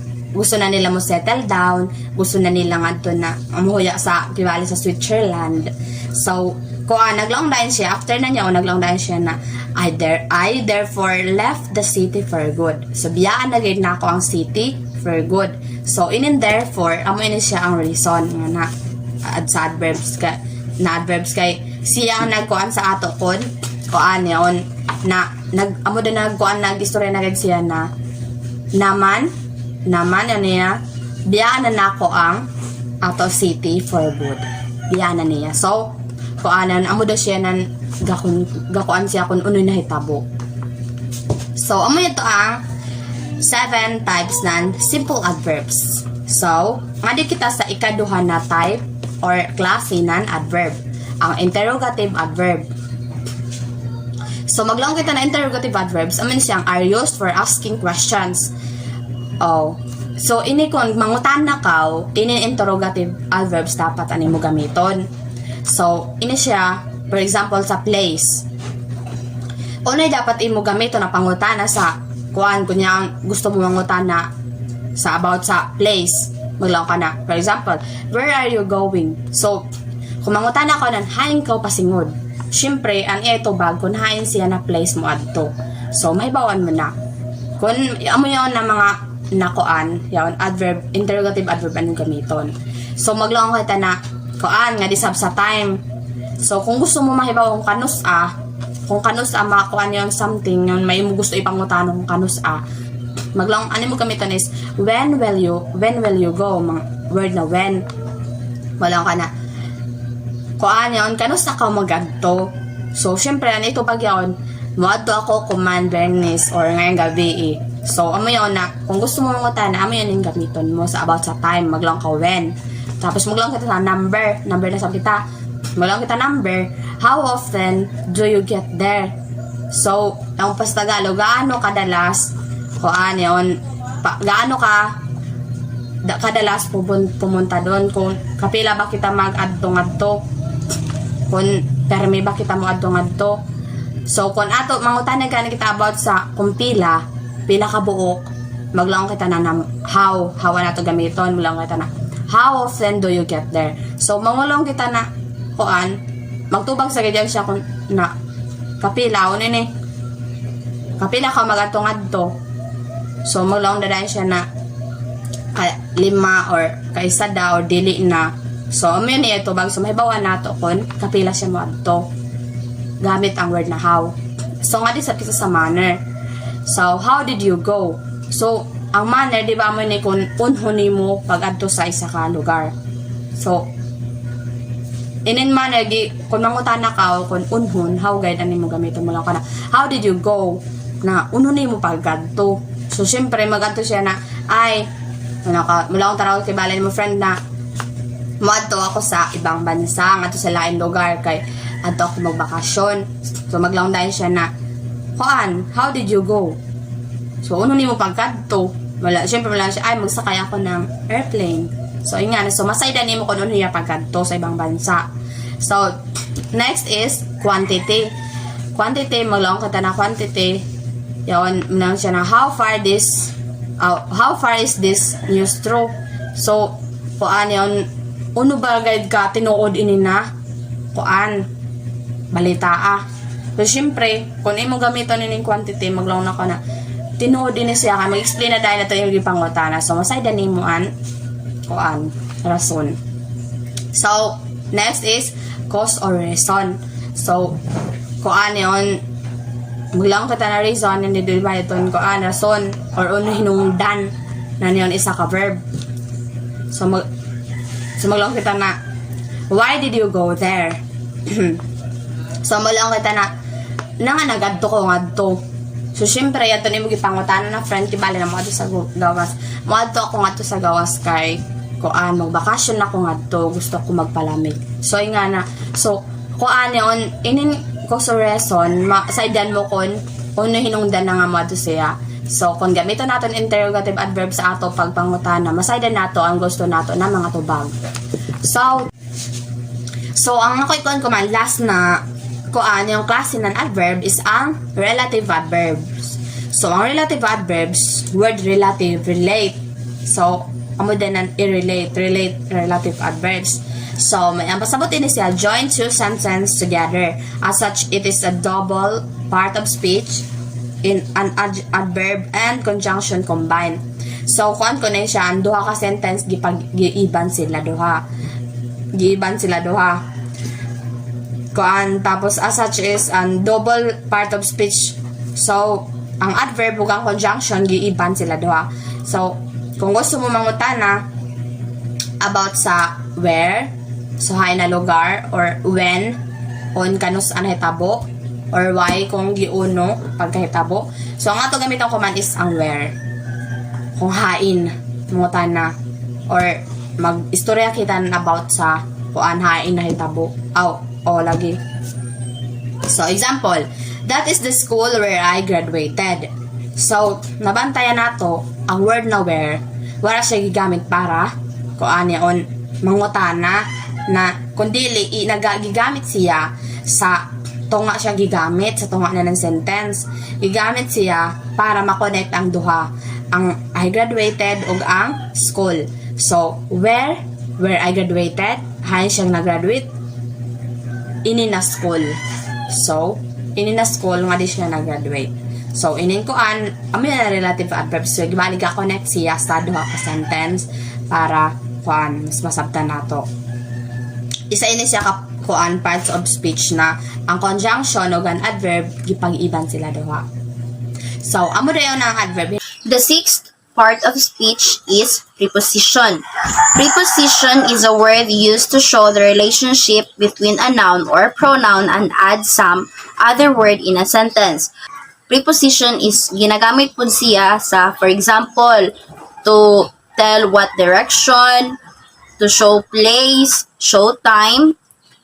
mo settle down, gusto na nila ngadto na amuhuya sa kibali sa Switzerland. So kuan naglaong dayon siya after na niya o naglaong dayon siya na I therefore left the city for good. So biyaan na gid nako ang city for good. So in therefore amo ini siya ang reason nga na sa adverbs kay siya ang nagkuan sa ato kon kuan yon na amo din nagkuan nag-istorya na gid siya na naman yan niya biyaan na nako ang ato city for good. Biyaan na niya. So kuanan amo da siya nan gakuan siya kun unoy nahitabo. So amo ito ang 7 types ng simple adverbs. So ngadi kita sa ikaduha na type or klase ng adverb, ang interrogative adverb. So maglaong kita na interrogative adverbs, amin siyang are used for asking questions. So ini kon mangutan na ka, ini interrogative adverbs dapat ani mo gamiton. So, ini siya, for example, sa place. Unay dapat imo gamiton na pangutana sa kuan kunya gusto mo mangutana sa about sa place. Maglaw ka na. For example, where are you going? So, kung mangutana ka nan hain ka pasingod. Syempre, ang ito bag kung hain siya na place mo adto. So, may bawan mo na. Kung amo yon na mga nakuan, yon adverb, interrogative adverb anong gamiton. So, maglaw ka na kuan nga disab sa time. So kung gusto mo mahibaw kung kanus makuan yon something yon may mo gusto ipangutan kung kanus maglang ano mo gamiton is when will you go, mga word na when. Walang ka na kuan yon kanus ka magadto. So syempre ano ito pag yon moadto ako kuman Bernice or ngayong gabi So amo yon na kung gusto mo mangutan amo yon yung gamiton mo sa about sa time. Maglang ka when. Tapos maglang kita sa number na sa kita. Maglang kita number, how often do you get there? So, ang pas Tagalog, gaano kadalas, gaano ka kadalas pumunta doon, kung kapila ba kita mag-adto-ngadto, kung permi ba kita mo adto-ngadto. So, kung ato, mangutanan ka na kita about sa kung pila ka buok, maglang kita na how na to gamiton, maglang kita na how often do you get there? So, mangulong kita na kuan, magtubag sa ganyan siya kung na kapila, kapila ka magatong-adto. So, magulong dadayan siya na lima or kaisa daw, dili na. So, yun ito bag. So, may bawa na to kung kapila siya mo adto. Gamit ang word na how. So, nga di sa kisa sa manner. So, how did you go? So, ang manner, di ba mo ni kung unhuni mo pag adto sa isa ka lugar. So, inin manner, kung mangutana ka o kung unhun, how guide ani mo gamitin mo lang ka na, how did you go? Na unhuni mo pag adto. So, syempre, mag-adto siya na, mula akong tarawag kay balay mo friend na, muadto ako sa ibang bansa, adto sa lain lugar, kay adto ako magbakasyon. So, maglaong dahil siya na, how did you go? So, uno ni mo pagkadto. Siyempre, wala siya, magsakay ako ng airplane. So, yun nga. So, masayda ni mo kung ano niya pagkadto sa ibang bansa. So, next is quantity. Quantity, maglaong kata na quantity. Yun, nang siya na, how far is this news true? So, yun, uno ba guide ka, tinuod ini na? Balita So, siyempre, kung imo gamiton ini quantity, maglaong na ka na, tinuod din siya ka, mag-explain na dahil na ito yung pangutana. So, masayda ni mo rason. So, next is cause or reason. So, yun, maglang kita na reason, hindi ba ito rason, or hinungdan na yun isa ka verb. So, maglang kita na, why did you go there? So, maglang kita na, nagadto ko ngadto. So, syempre, yato ni mo gipangutana na friend, kibali na mo ato sa gawas. Moadto ako ngadto sa gawas kay, magbakasyon ako ngadto, gusto ko magpalamig. So, nga na, so, yun, inin ko sa reason, saidan mo kon, hinungdan na nga mo ato siya. So, kung gamiton natin interrogative adverb sa ato pagpangutana, masaidan nato ang gusto nato na mga tubag. So, ang nakuikuan ko man, last na, yung klase ng adverb is ang relative adverbs. So, ang relative adverbs, word relative, relate. So, amo din ang relate relative adverbs. So, may ang pasabot ini siya, join two sentences together. As such, it is a double part of speech in an adverb and conjunction combined. So, kuan ko na siya, ang duha ka sentence, giiban sila duha. Tapos as such is an double part of speech. So, ang adverb ug ang conjunction giiban sila duha. So, kung gusto mo mangutana about sa where, so hay na lugar, or when, on kanus an hitabo, or why kung giuno pagkahitabo. So, ang ato gamiton ko man is ang where. Kung hain mangutana, or mag-istorya kita about sa kuan hain na hitabo. Lagi. So, example, that is the school where I graduated. So, nabantayan nato ang word na where, wala siya gigamit para on mangutana na kundili nagagigamit siya sa tunga siya gigamit sa tunga na ng sentence. Gigamit siya para makonect ang duha, ang I graduated ug ang school. So, where I graduated, hay siyang nag-graduate ini na school. So, ini na school nga di siya nag-graduate. So, inin ko amin na relative adverbs. So, gibalik ka connect siya sa duha ka sentence para mas masabtan nato. Isa ini siya ka parts of speech na ang conjunction o an adverb gipag-iban sila duha. So, amo dayon ang adverb. The sixth part of speech is preposition. Preposition is a word used to show the relationship between a noun or pronoun and add some other word in a sentence. Preposition is ginagamit po siya sa, for example, to tell what direction, to show place, show time,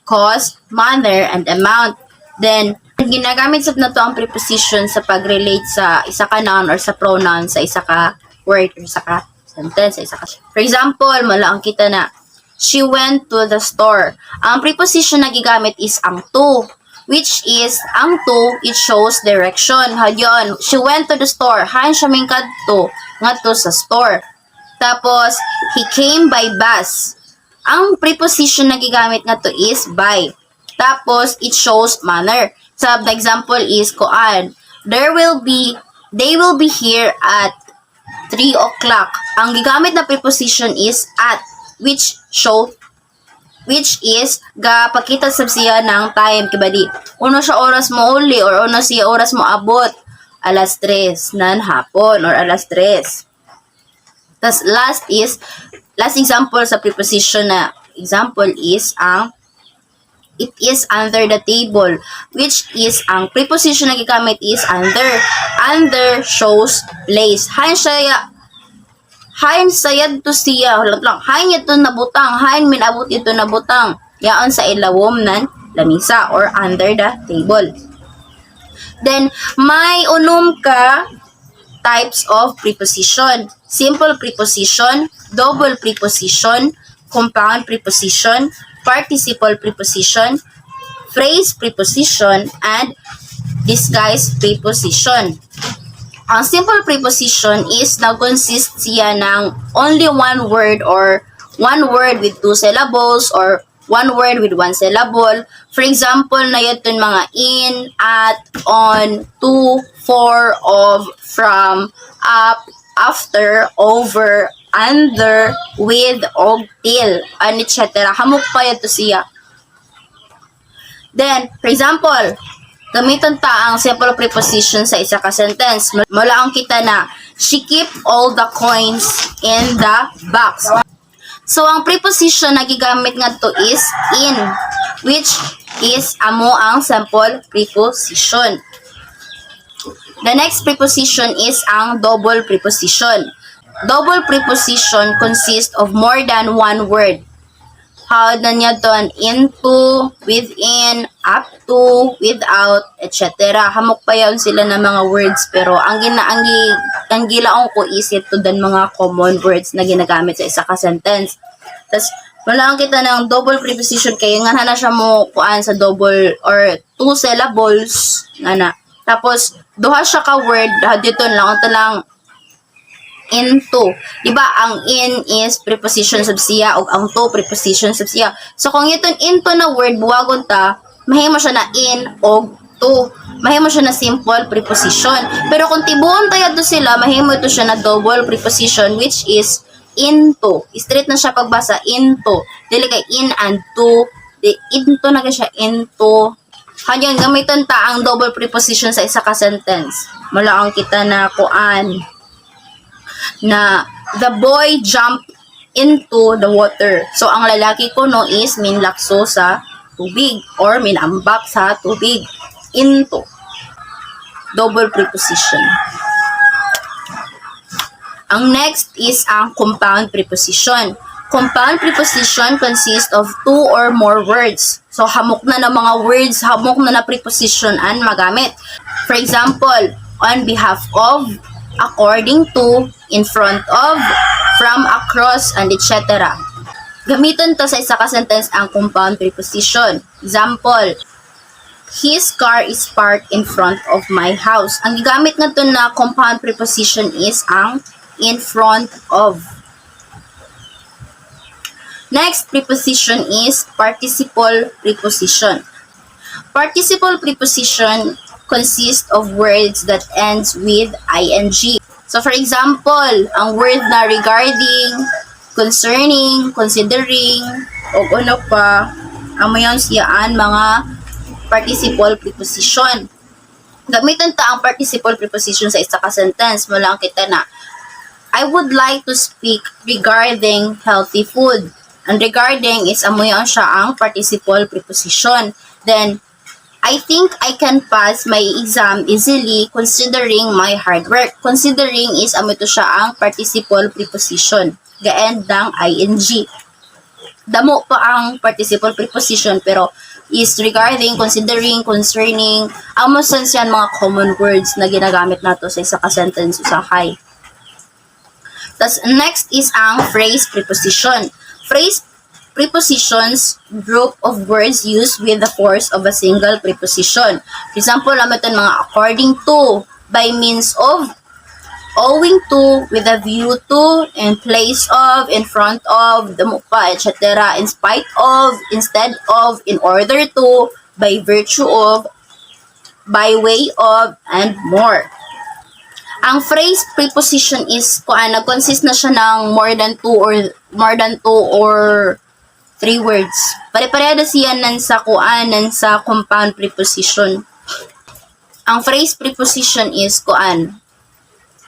cost, manner, and amount. Then, ginagamit sa nato ang preposition sa pag-relate sa isa ka noun or sa pronoun sa isa ka word or sa ka sentence, sa isa ka. For example, malaang kita na, she went to the store. Ang preposition na gigamit is ang to, which is, ang to, it shows direction. Hadyon, she went to the store. Hain siya mingkad to, nga to sa store. Tapos, he came by bus. Ang preposition na gigamit nga to is by. Tapos, it shows manner. So, the example is, they will be here at 3 o'clock. Ang gigamit na preposition is at, which is gapakita sa siya ng time. Kibadi, uno siya oras mo uli or uno siya oras mo abot. Alas 3 nan hapon or alas 3. Tas last example sa preposition na example is it is under the table, which is ang preposition na gigamit is under. Under shows place. Hain sayad to siya. Hain ito nabutang. Hain minabot ito nabutang. Yaon sa ilawom ng lamisa or under the table. Then, may unom ka types of preposition. Simple preposition, double preposition, compound preposition, participle preposition, phrase preposition, and disguise preposition. Ang simple preposition is nag-consist siya ng only one word or one word with two syllables or one word with one syllable. For example, na yun mga in, at, on, to, for, of, from, up, after, over, under, with, og, till, and etc. Hamok pa yato siya. Then, for example, gamiton ta ang simple preposition sa isa ka sentence. Mula ang kita na, she keep all the coins in the box. So, ang preposition na gigamit nga to is in, which is amo ang simple preposition. The next preposition is ang double preposition. Double preposition consists of more than one word. How na niya doon? Into, within, up to, without, etc. Hamok pa yun sila ng mga words, pero ang gilaong ko is ito din mga common words na ginagamit sa isa ka sentence. Tapos, wala kita ng double preposition kayo nga na siya mo kuan sa double or two syllables nga na. Tapos, duha siya ka word, dito lang, ito lang, into. Diba, ang in is preposition sub siya o ang to preposition sub siya. So, kung itong into na word, buwagon ta, mahimo siya na in o to. Mahimo siya na simple preposition. Pero kung tibuon tayo to sila, mahimo ito siya na double preposition which is into. Straight na siya pagbasa, into. Dili kay in and to. Into na siya, into. Hanyang gamiton ta ang double preposition sa isa ka sentence. Mula ang kita na kuan na the boy jumped into the water. So, ang lalaki ko no is minlakso sa tubig or minambak sa tubig. Into. Double preposition. Ang next is ang compound preposition. Compound preposition consists of two or more words. So, hamok na ng mga words, hamok na preposition ang magamit. For example, on behalf of, according to, in front of, from, across, and etc. Gamiton to sa isa ka sentence ang compound preposition. Example, his car is parked in front of my house. Ang gigamit nga to na compound preposition is ang in front of. Next preposition is participle preposition. Participle preposition consists of words that ends with ing. So, for example, ang word na regarding, concerning, considering, o ano pa, ang mayon siyaan mga participle preposition. Gamitin ta ang participle preposition sa isa ka sentence. Mula ang kita na, I would like to speak regarding healthy food. And regarding is amoyon siya ang participle preposition. Then, I think I can pass my exam easily considering my hard work. Considering is amito siya ang participle preposition. Ga-end ng ing. Damo pa ang participle preposition pero is regarding, considering, concerning. Amo sense yan mga common words na ginagamit nato sa isa ka sentence usahay. Tas next is ang phrase preposition. Phrase prepositions, group of words used with the force of a single preposition. For example, naman mga according to, by means of, owing to, with a view to, in place of, in front of, damo pa, etc. In spite of, instead of, in order to, by virtue of, by way of, and more. Ang phrase preposition is nag-consist na siya ng more than two or three words. Pare-pareha na siya nan sa sa compound preposition. Ang phrase preposition is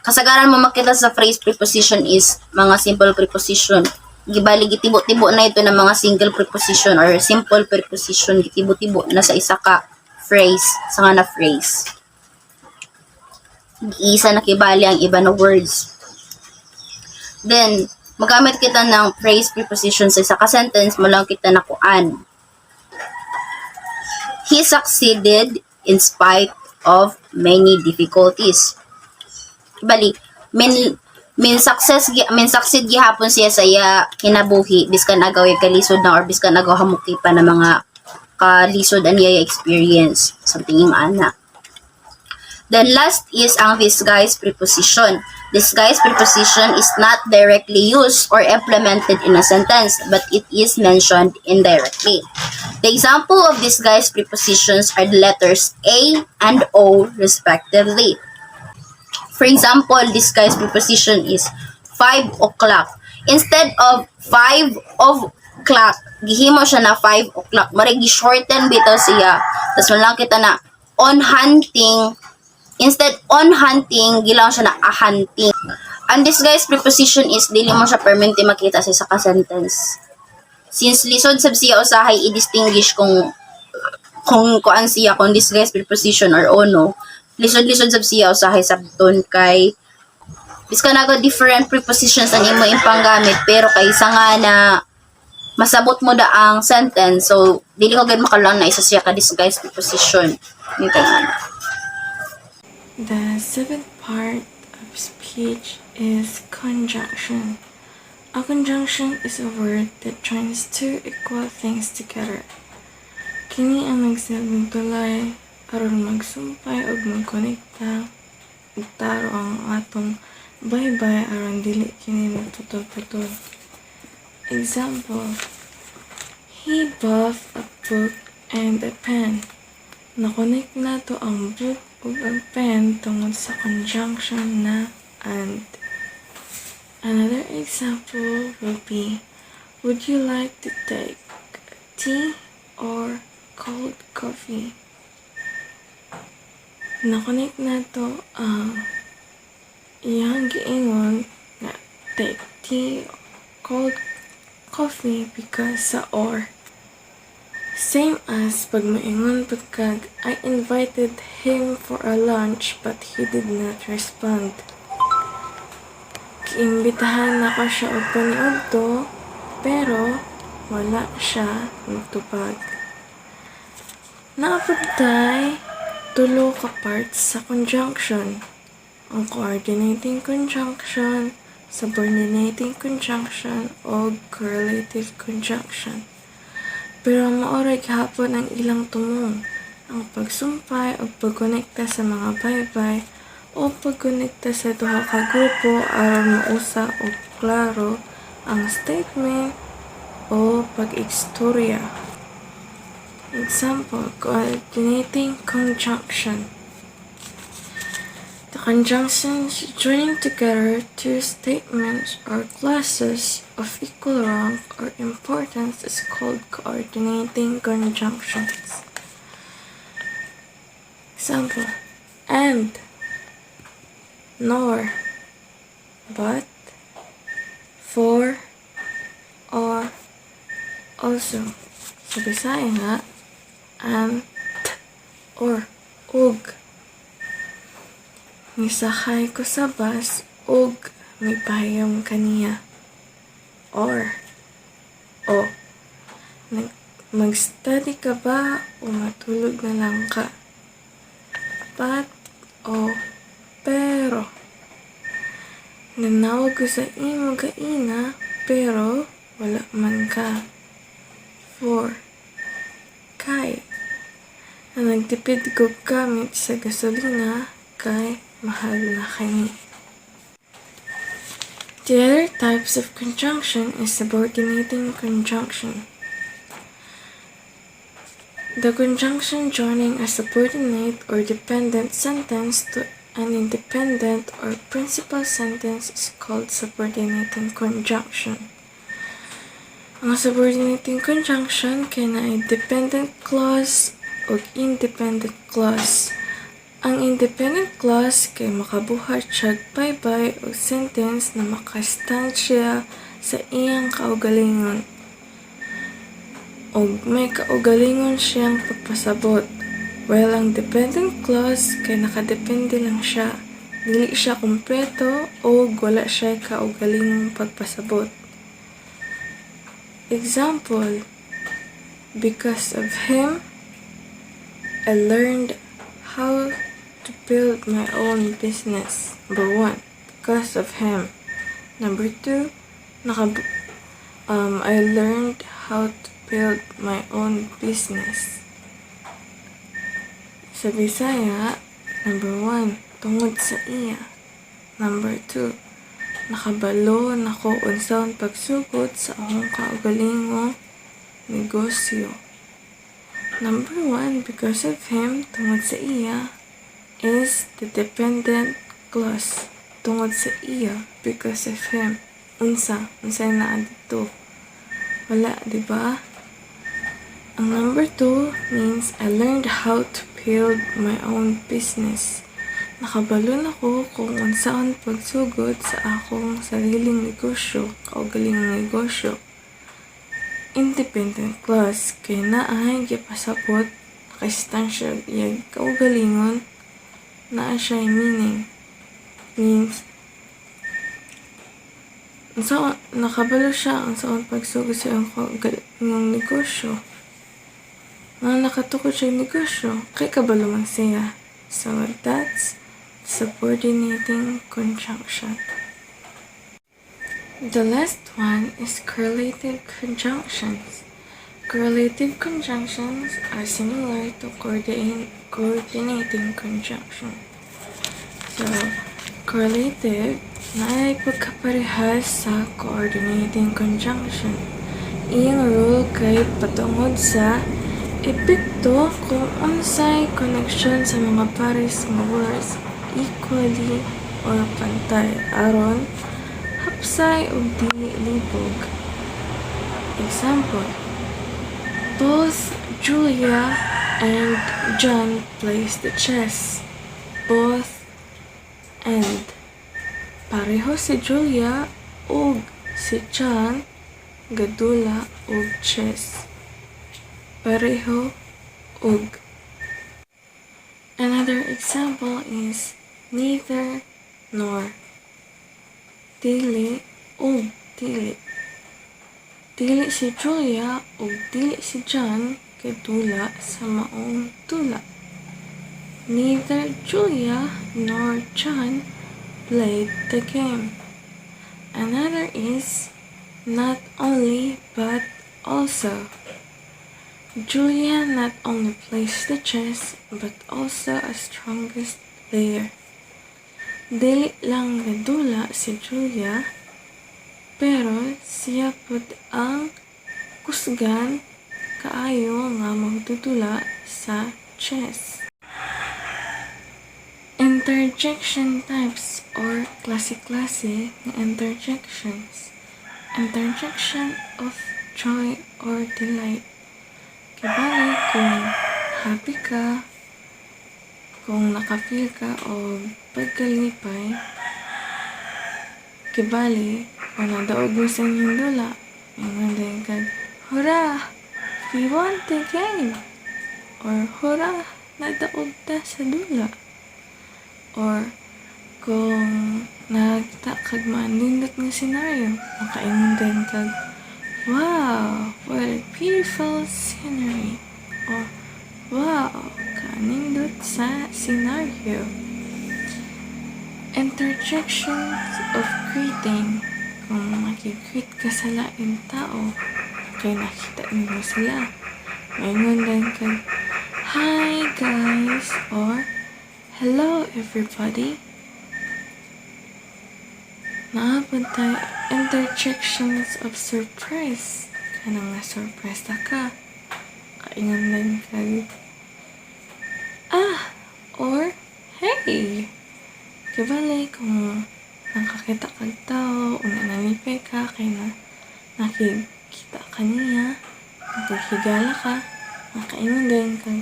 kasagaran mo makita sa phrase preposition is mga simple preposition. Gibali gitibo-tibo na ito ng mga single preposition or simple preposition, gitibo-tibo na sa isa ka phrase, sa nga na phrase. Isa na kibali ang iba na words. Then, magamit kita ng phrase preposition sa isa ka sentence, mo lang kita na he succeeded in spite of many difficulties. Bali, min succeed gihapon siya sa iya kinabuhi biskan agaw kalisod na or biskan agaw hamuki pa na mga kalisod aniya experience something yung ana. Then last is ang disguise preposition. Disguise preposition is not directly used or implemented in a sentence, but it is mentioned indirectly. The example of disguise prepositions are the letters A and O respectively. For example, this guy's preposition is 5 o'clock. Instead of 5 o'clock, gihimo siya na 5 o'clock. Mari gi-shorten bitaw siya. Tapos lang kita na on hunting. Instead on hunting, gilang siya na a hunting. And this guy's preposition is dili mo siya permanente makita sa isa ka sentence. Since lisod sab siya usahay i-distinguish kung kuan siya kung this guy's preposition or ono. Lisod-lisod sab siya usahay sabton kay bis ka nago different prepositions ang imo impanggamit pero kaysa nga na masabot mo da ang sentence so dili ko gid makalang na isa siya ka this guy's preposition. Nito nga. The seventh part of speech is conjunction. A conjunction is a word that joins two equal things together. Kini ang nagsilbing tulay aron magsumpay ug magkonekta ug taro ang atong baybay aron dili kini magputol-putol. Example: he bought a book and a pen. Nakonek na to ang book ug ang pen tungod sa conjunction na and. Another example will be: would you like to take tea or cold coffee? Nakonek na to ang iyang giingon na take tea or cold coffee because sa or. Same as pag moingon pagkag I invited him for a lunch but he did not respond. Kiimbitahan na ko siya og paniadto pero wala siya nagtupag. Naapagtay tulo ka parts sa conjunction. Ang coordinating conjunction, subordinating conjunction, o correlative conjunction. Pero maoray gihapon ang ilang tumong, ang pagsumpay o pagkonekta sa mga baybay o pagkonekta sa duha ka grupo aron mausa o klaro ang statement o pag-ekstorya. Example, coordinating conjunction. The conjunctions joining together two statements or clauses of equal rank or importance is called coordinating conjunctions. Example: and, nor, but, for, or, also. Sa Bisaya nga, and, or, ug. Nisakay ko sa bus, ug, may pahayam kaniya. Or, o. Mag-study ka ba o matulog na lang ka? But, o, pero. Nanawag ko sa imo gaina, pero wala man ka. For, kay. Na nagtipid ko gamit sa gasolina, kay mahal na kani. The other types of conjunction is subordinating conjunction. The conjunction joining a subordinate or dependent sentence to an independent or principal sentence is called subordinating conjunction. Ang subordinating conjunction kay naay dependent clause o independent clause. Ang independent clause kay makabuhat siyag baybay o sentence na makastand siya sa iyang kaugalingon. O may kaugalingon siyang pagpasabot. While ang dependent clause kay nakadepende lang siya. Dili siya kumpleto o wala siya kaugalingong pagpasabot. Example: because of him, I learned how to build my own business. Number 1, because of him. Number 2, I learned how to build my own business. Sa Bisaya, number 1, tungod sa iya. Number 2, nakabalo nako unsaon pagsugod sa akong kaugalingong negosyo. Number 1, because of him, tungod sa iya, is the dependent class tungod sa iya, because of him. Unsay naa dito? Wala, di ba? Ang number 2 means I learned how to build my own business. Nakabalon ako kung unsaon pagsugod sa akong sariling negosyo, kaugaling negosyo. Independent class, kay naay gipasabot, nakastansya iyag kaugalingon, naa siya meaning. Means, nakabalo siya ang saan pagsugod sa iyong negosyo. Nakatukod siya negosyo, kay kabalo man siya. So, that's subordinating conjunction. The last one is correlative conjunctions. Correlative conjunctions are similar to coordinating conjunction. So, correlative na ay pagkaparehas sa coordinating conjunction. Iyang rule kay patungod sa epekto kung unsay connection sa mga pares nga words equally or pantay aron hapsay o dili libog. Example, both Julia and John plays the chess. Both and. Pareho si Julia ug si John gadula ug chess. Pareho ug. Another example is neither nor. Dili ug dili. Dili si Julia ug dili si John gadula sa maong tula. Neither Julia nor John played the game. Another is not only but also. Julia not only plays the chess but also a strongest player. Dili lang gadula si Julia, pero siya pud ang kusgan kaayo nga magdudula sa chess. Interjection types or klase-klase ng interjections. Interjection of joy or delight. Kibali kung happy ka, kung nakafeel ka o pagkalipay. Kibali kung nadaog mo sa inyong dula. Ingon din kag, hurrah! We won the game! Or hurrah! Nadaog ta sa dula. Or kung nakita kag maanindot nga senaryo, makaingon din kag, wow, what a beautiful scenery. Or, wow, kaanindot sa senaryo. Interjections of greeting. Kung makigreet ka sa laing tao, kay nakita mo sila. Maingon din kag, hi guys, or hello everybody. Naabot tayo interjections of surprise. Kanang na-surprise na ka. Kaingon din kag, or hey. Kibali kung nakakita kag tao o nanalipay ka kay na nakikita ka niya, napaghigala ka, nakaingon din kag,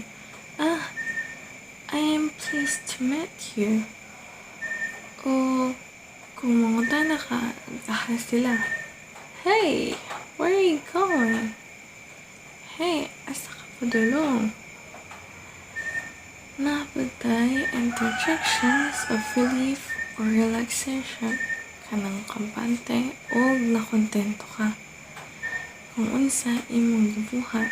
I am pleased to meet you. O kung mangunta na ka, nagahas sila, hey, where are you going? Hey, asa ka padulong? Napagtay interjections of relief or relaxation. Kanang kampante o nakontento ka. Kung unsa imong gibuhat.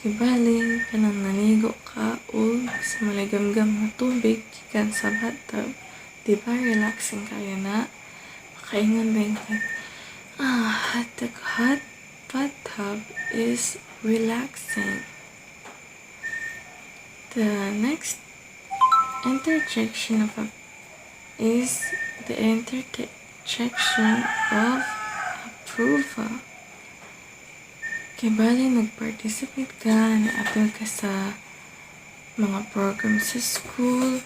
Kibaling kanang naligo ka o sa maligamgam na tubig gikan sa bathtub. Diba relaxing kayo na? Makaingon din ka, the hot bathtub is relaxing. The next interjection is the interjection of approval. Kibali nag-participate ka, na-appeal ka sa mga program sa school,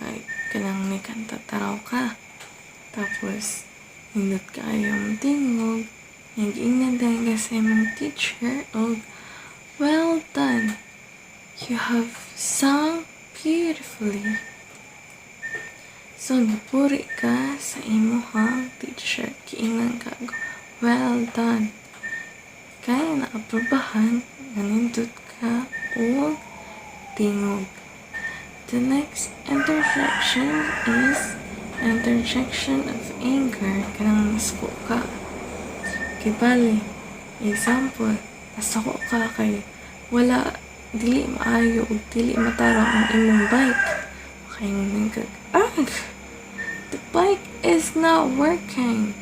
Like, kanang may kanta taraw ka. Tapos, nindot ka yung tingog. Nag-ingnan dahil ka sa imong teacher. O, well done. You have sung beautifully. So, napuri ka sa imong teacher. Kiingnan ka. Well done. Kaya na-aprobahan, nanindot ka o tingog. The next interjection is interjection of anger. Kanang nasako ka. Kibali, example, nasako ka kay wala, dili maayo o dili matarang ang imong bike. Makaingon ka, the bike is not working.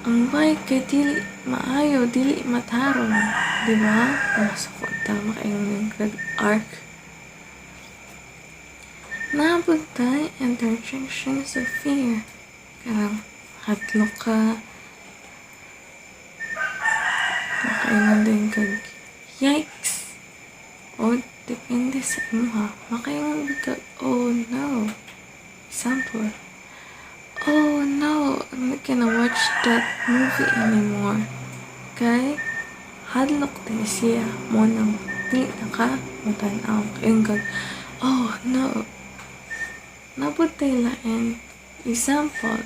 Ang bike kay dili maayo, dili matarong. Diba? Nasako ta, makaingon ka, arc. Nabuntay interjections of fear. Karang hadlo ka. Makaingon din kag yikes. O depende sa imo ha. Makaingon ka, oh no. Example, oh no, I'm not gonna watch that movie anymore. Kay hadlok din siya mo nang di na ka matanaw. Kayong kag, oh no. Nabutay lain. Example,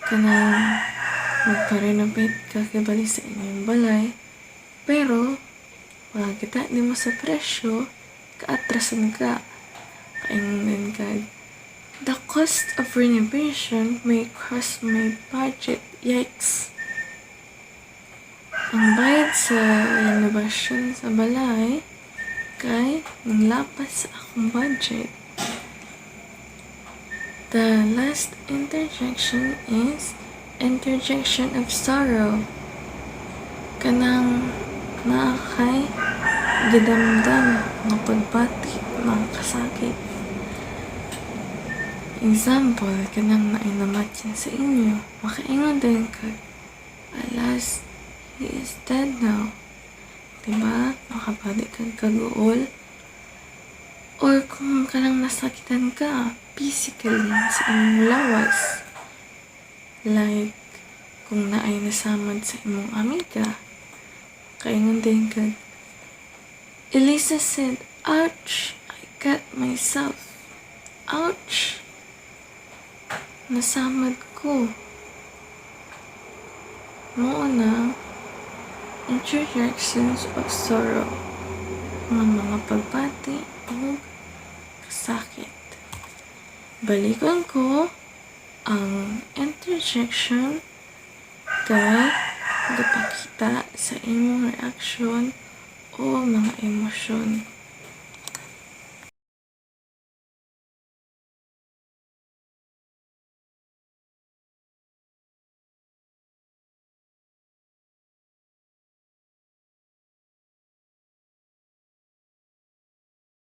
kanang magpa-renovate ka kibali sa inyong balay, pero wala kita di mo sa presyo, kaatrasan ka. Kaingan ka, the cost of renovation may cross my budget. Yikes! Ang bayad sa renovation sa balay kay nanglapas sa akong budget. The last interjection is interjection of sorrow. Kanang naakay gidamdam ng pagbati ng kasakit. Example, kanang nainamatyan sa inyo. Makaingon din ka, alas, he is dead now. Diba? Makabalik kang kaguol. Or kung kanang nasakitan ka, physically, sa imong lawas. Like, kung naay nasamad sa imong amiga, kaingon din ka, Elisa said, ouch, I cut myself. Ouch! Nasamad ko. Muna, interjections of sorrow. Mga pagbati o kasakit. Balikan ko ang interjection kay gapakita sa imong reaksyon o mga emosyon.